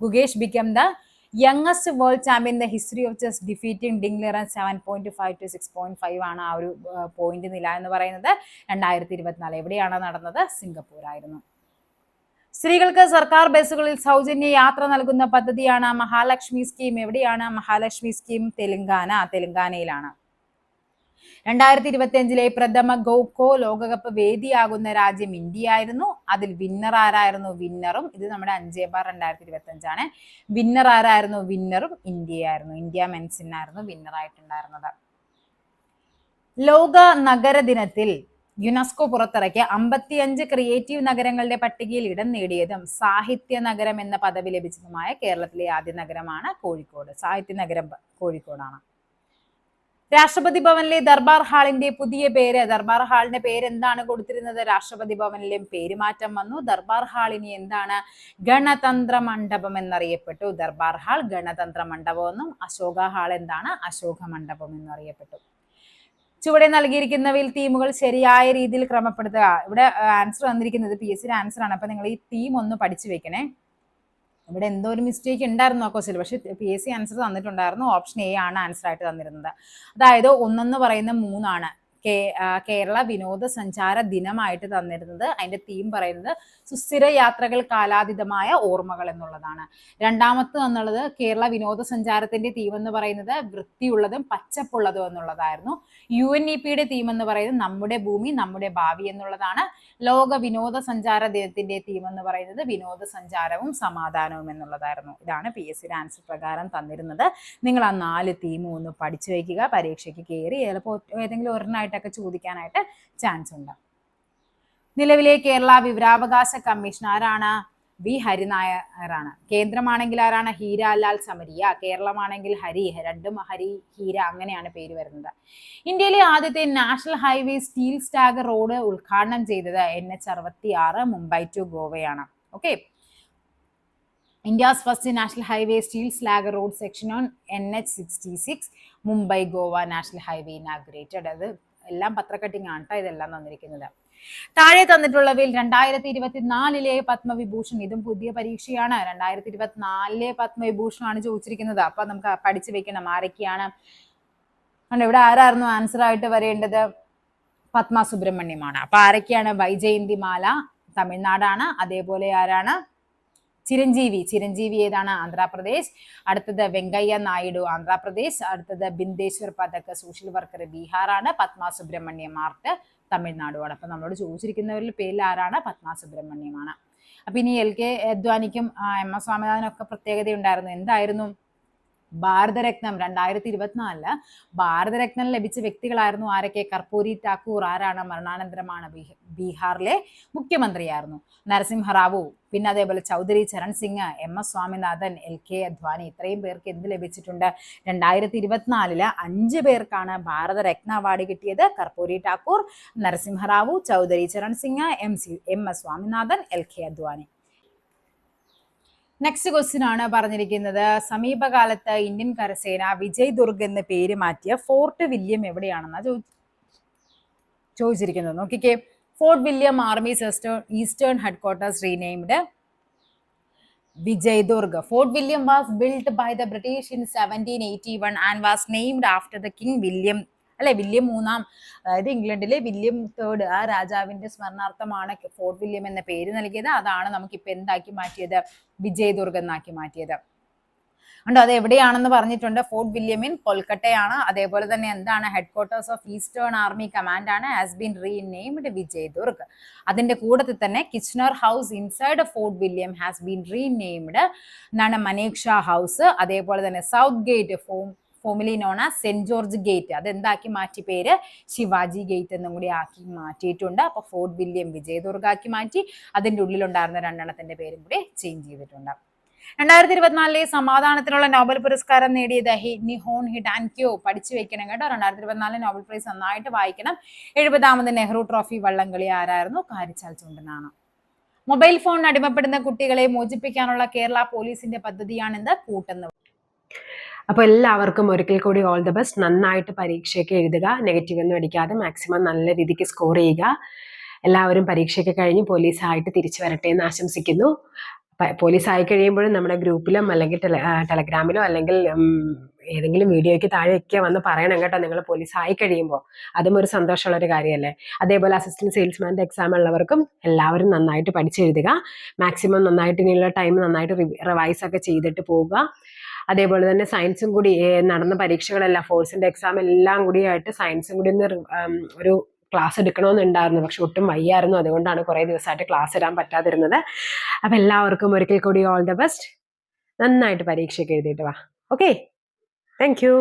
Gugesh became the youngest world champion in the history of chess, defeating Ding Liren 7.5 to 6.5 ആണ് ആ ഒരു point നില എന്ന് പറയുന്നത്. 2024 എവിടെയാണ് നടന്നത്? Singapore ആയിരുന്നു. സ്ത്രീകൾക്ക് സർക്കാർ ബസ്സുകളിൽ സൗജന്യ യാത്ര നൽകുന്ന പദ്ധതിയാണ് മഹാലക്ഷ്മി സ്കീം. എവിടെയാണ് മഹാലക്ഷ്മി സ്കീം? തെലങ്കാനയിലാണ്. 2025 പ്രഥമ ഖോ ലോകകപ്പ് വേദിയാകുന്ന രാജ്യം ഇന്ത്യ ആയിരുന്നു. അതിൽ വിന്നർ ആരായിരുന്നു? വിന്നറും ഇത് നമ്മുടെ 5/2025 ആണ്. വിന്നർ ആരായിരുന്നു? വിന്നറും ഇന്ത്യയായിരുന്നു. ഇന്ത്യ മെൻസിനായിരുന്നു വിന്നർ ആയിട്ടുണ്ടായിരുന്നത്. ലോക നഗര ദിനത്തിൽ യുനെസ്കോ പുറത്തിറക്കിയ 55 ക്രിയേറ്റീവ് നഗരങ്ങളുടെ പട്ടികയിൽ ഇടം നേടിയതും സാഹിത്യ നഗരം എന്ന പദവി ലഭിച്ചതുമായ കേരളത്തിലെ ആദ്യ നഗരമാണ് കോഴിക്കോട്. സാഹിത്യ നഗരം കോഴിക്കോടാണ്. രാഷ്ട്രപതി ഭവനിലെ ദർബാർ ഹാളിന്റെ പുതിയ പേര്? ദർബാർ ഹാളിന്റെ പേര് എന്താണ് കൊടുത്തിരുന്നത്? രാഷ്ട്രപതി ഭവനിലും പേരുമാറ്റം വന്നു. ദർബാർ ഹാളിന് എന്താണ്? ഗണതന്ത്ര മണ്ഡപം എന്നറിയപ്പെട്ടു. ദർബാർ ഹാൾ ഗണതന്ത്ര മണ്ഡപം എന്നും അശോക ഹാൾ എന്താണ്? അശോക മണ്ഡപം എന്നറിയപ്പെട്ടു. ചുവടെ നൽകിയിരിക്കുന്നവയിൽ തീമുകൾ ശരിയായ രീതിയിൽ ക്രമപ്പെടുത്തുക. ഇവിടെ ആൻസർ വന്നിരിക്കുന്നത് PSC ആൻസർ ആണ്. അപ്പൊ നിങ്ങൾ ഈ തീം ഒന്ന് പഠിച്ചു വെക്കണേ. ഇവിടെ എന്തോ ഒരു മിസ്റ്റേക്ക് ഉണ്ടായിരുന്നു ആ ക്വസ്റ്റ്യൻ, പക്ഷെ PSC ആൻസർ തന്നിട്ടുണ്ടായിരുന്നു. ഓപ്ഷൻ A ആണ് ആൻസർ ആയിട്ട് തന്നിരുന്നത്. അതായത് 1 പറയുന്ന 3 കേരള വിനോദസഞ്ചാര ദിനമായിട്ട് തന്നിരുന്നത്. അതിന്റെ തീം പറയുന്നത് സുസ്ഥിര യാത്രകൾ കാലാതീതമായ ഓർമ്മകൾ എന്നുള്ളതാണ്. രണ്ടാമത്തെ എന്നുള്ളത് കേരള വിനോദസഞ്ചാരത്തിന്റെ തീം എന്ന് പറയുന്നത് വൃത്തിയുള്ളതും പച്ചപ്പുള്ളതും എന്നുള്ളതായിരുന്നു. UNEPയുടെ തീം എന്ന് പറയുന്നത് നമ്മുടെ ഭൂമി നമ്മുടെ ഭാവി എന്നുള്ളതാണ്. ലോക വിനോദസഞ്ചാര ദിനത്തിന്റെ തീം എന്ന് പറയുന്നത് വിനോദസഞ്ചാരവും സമാധാനവും എന്നുള്ളതായിരുന്നു. ഇതാണ് PSC ആൻസർ പ്രകാരം തന്നിരുന്നത്. നിങ്ങൾ ആ 4 തീമും ഒന്ന് പഠിച്ചു വയ്ക്കുക. പരീക്ഷയ്ക്ക് കയറി ചിലപ്പോൾ ഏതെങ്കിലും ഒരെണ്ണമായിട്ടൊക്കെ ചോദിക്കാനായിട്ട് ചാൻസ് ഉണ്ട്. നിലവിലെ കേരള വിവരാവകാശ കമ്മീഷൻ ആരാണ്? V ഹരിനായരാണ്. കേന്ദ്രമാണെങ്കിൽ ആരാണ്? ഹീരാലാൽ സമരിയ. കേരളമാണെങ്കിൽ ഹരി, രണ്ടും ഹരി ഹീര അങ്ങനെയാണ് പേര് വരുന്നത്. ഇന്ത്യയിലെ ആദ്യത്തെ national highway steel slag road ഉദ്ഘാടനം ചെയ്തത് NH66 മുംബൈ ടു ഗോവയാണ്. Okay, India's first national highway steel slag road section on NH66 Mumbai Goa national highway inaugurated. അത് എല്ലാം പത്രക്കട്ടിങ് ആണ് കേട്ടോ ഇതെല്ലാം തന്നിരിക്കുന്നത്. താഴെ തന്നിട്ടുള്ളവയിൽ 2024 പത്മവിഭൂഷൺ, ഇതും പുതിയ പരീക്ഷയാണ്. 2024 പത്മവിഭൂഷണാണ് ചോദിച്ചിരിക്കുന്നത്. അപ്പൊ നമുക്ക് പഠിച്ചു വെക്കണം ആരൊക്കെയാണ്. ഇവിടെ ആരായിരുന്നു ആൻസർ ആയിട്ട് വരേണ്ടത്? പത്മ സുബ്രഹ്മണ്യമാണ്. അപ്പൊ ആരൊക്കെയാണ്? വൈജയന്തിമാല തമിഴ്നാടാണ്. അതേപോലെ ആരാണ്? ചിരഞ്ജീവി ഏതാണ്? ആന്ധ്രാപ്രദേശ്. അടുത്തത് വെങ്കയ്യ നായിഡു ആന്ധ്രാപ്രദേശ്. അടുത്തത് Bindeshwar Pathak social worker ബീഹാറാണ്. Padma Subrahmanyam art തമിഴ്നാടുമാണ്. അപ്പൊ നമ്മളോട് ചോദിച്ചിരിക്കുന്നവരിൽ പേരിൽ ആരാണ്? പത്മ സുബ്രഹ്മണ്യമാണ്. അപ്പൊ ഇനി LK അദ്വാനിക്കും MS സ്വാമിനാഥനും ഒക്കെ പ്രത്യേകത ഉണ്ടായിരുന്നു. എന്തായിരുന്നു? ഭാരതരത്നം 2024 ഭാരതരത്നം ലഭിച്ച വ്യക്തികളായിരുന്നു ആരൊക്കെ? കർപ്പൂരി ഠാക്കൂർ ആരാണ്? മരണാനന്തരമാണ് ബീഹാറിലെ മുഖ്യമന്ത്രിയായിരുന്നു. നരസിംഹറാവു, പിന്നെ അതേപോലെ ചൗധരി ചരൺ സിംഗ്, MS സ്വാമിനാഥൻ, LK അദ്വാനി, ഇത്രയും പേർക്ക് എന്ത് ലഭിച്ചിട്ടുണ്ട്? 2024 5 പേർക്കാണ് ഭാരതരത്ന അവാർഡ് കിട്ടിയത്. Karpoori Thakur, Narasimha Rao, Chaudhary Charan Singh, MS Swaminathan, LK Advani. Next question ആണ് പറഞ്ഞിരിക്കുന്നത്, സമീപകാലത്ത് ഇന്ത്യൻ കരസേന വിജയ് ദുർഗ് എന്ന് പേര് മാറ്റിയ ഫോർട്ട് വില്യം എവിടെയാണെന്നാ ചോദിച്ചിരിക്കുന്നത്. നോക്കിക്കേ, fort William armies eastern headquarters renamed Vijay Durg. Fort William was built by the British in 1781 and was named after the King William അല്ലെ, വില്യം മൂന്നാം, അതായത് ഇംഗ്ലണ്ടിലെ വില്യം തേർഡ് ആ രാജാവിന്റെ സ്മരണാർത്ഥമാണ് ഫോർട്ട് വില്യം എന്ന പേര് നൽകിയത്. അതാണ് നമുക്കിപ്പോൾ എന്താക്കി മാറ്റിയത്? വിജയ് ദുർഗ് എന്നാക്കി മാറ്റിയത്. ഉണ്ടോ? അത് എവിടെയാണെന്ന് പറഞ്ഞിട്ടുണ്ട്. ഫോർട്ട് വില്യം ഇൻ കൊൽക്കട്ടയാണ്. അതേപോലെ തന്നെ എന്താണ്? Headquarters of eastern army command ആണ്. Has been renamed Vijay Durg. അതിന്റെ കൂടത്തിൽ തന്നെ Kitchener house inside Fort William has been renamed എന്നാണ് മനേക്ഷ ഹൗസ്. അതേപോലെ തന്നെ south gate formerly known as saint George gate, അതെന്താക്കി മാറ്റി പേര്? ശിവാജി ഗേറ്റ് എന്നും കൂടി ആക്കി മാറ്റിയിട്ടുണ്ട്. അപ്പൊ ഫോർട്ട് വില്യം വിജയ് ദുർഗ് ആക്കി മാറ്റി. അതിന്റെ ഉള്ളിലുണ്ടായിരുന്ന രണ്ടെണ്ണത്തിന്റെ പേരും കൂടി ചേഞ്ച് ചെയ്തിട്ടുണ്ട്. 2024 സമാധാനത്തിനുള്ള നോബൽ പുരസ്കാരം നേടിയത് നിഹോൺ ഹിഡാൻക്യോ. പഠിച്ചു വെക്കണം കേട്ടോ. 2024 നോബൽ പ്രൈസ് നന്നായിട്ട് വായിക്കണം. 70ാമത് നെഹ്റു ട്രോഫി വള്ളംകളി ആരായിരുന്നു? കാരിച്ചാൽ ചുണ്ടനാണ്. മൊബൈൽ ഫോൺ അടിമപ്പെടുന്ന കുട്ടികളെ മോചിപ്പിക്കാനുള്ള കേരള പോലീസിന്റെ പദ്ധതിയാണെന്ത്? കൂട്ടെന്ന്. അപ്പോൾ എല്ലാവർക്കും ഒരിക്കൽ കൂടി ഓൾ ദ ബെസ്റ്റ്. നന്നായിട്ട് പരീക്ഷയൊക്കെ എഴുതുക, നെഗറ്റീവ് ഒന്നും അടിക്കാതെ മാക്സിമം നല്ല രീതിക്ക് സ്കോർ ചെയ്യുക. എല്ലാവരും പരീക്ഷയൊക്കെ കഴിഞ്ഞ് പോലീസായിട്ട് തിരിച്ചു വരട്ടെ എന്ന് ആശംസിക്കുന്നു. പോലീസ് ആയി കഴിയുമ്പോഴും നമ്മുടെ ഗ്രൂപ്പിലും അല്ലെങ്കിൽ ടെലഗ്രാമിലോ അല്ലെങ്കിൽ ഏതെങ്കിലും വീഡിയോയ്ക്ക് താഴെയൊക്കെ വന്ന് പറയണം കേട്ടോ, നിങ്ങൾ പോലീസ് ആയി കഴിയുമ്പോൾ. അതും ഒരു സന്തോഷമുള്ള ഒരു കാര്യമല്ലേ. അതേപോലെ അസിസ്റ്റന്റ് സെയിൽസ്മാൻ്റെ എക്സാം ഉള്ളവർക്കും എല്ലാവരും നന്നായിട്ട് പഠിച്ചെഴുതുക. മാക്സിമം നന്നായിട്ട് ഇനിയുള്ള ടൈം നന്നായിട്ട് റിവൈസ് ഒക്കെ ചെയ്തിട്ട് പോവുക. അതേപോലെ തന്നെ സയൻസും കൂടി നടന്ന പരീക്ഷകളെല്ലാം, ഫോഴ്സിന്റെ എക്സാം എല്ലാം കൂടിയായിട്ട് സയൻസും കൂടി ഒന്ന് ഒരു ക്ലാസ് എടുക്കണമെന്നുണ്ടായിരുന്നു. പക്ഷെ ഒട്ടും വയ്യായിരുന്നു. അതുകൊണ്ടാണ് കുറേ ദിവസമായിട്ട് ക്ലാസ് ഇടാൻ പറ്റാതിരുന്നത്. അപ്പം എല്ലാവർക്കും ഒരിക്കൽ കൂടി ഓൾ ദ ബെസ്റ്റ്. നന്നായിട്ട് പരീക്ഷയ്ക്ക് എഴുതിയിട്ട് വാ. Okay, thank you.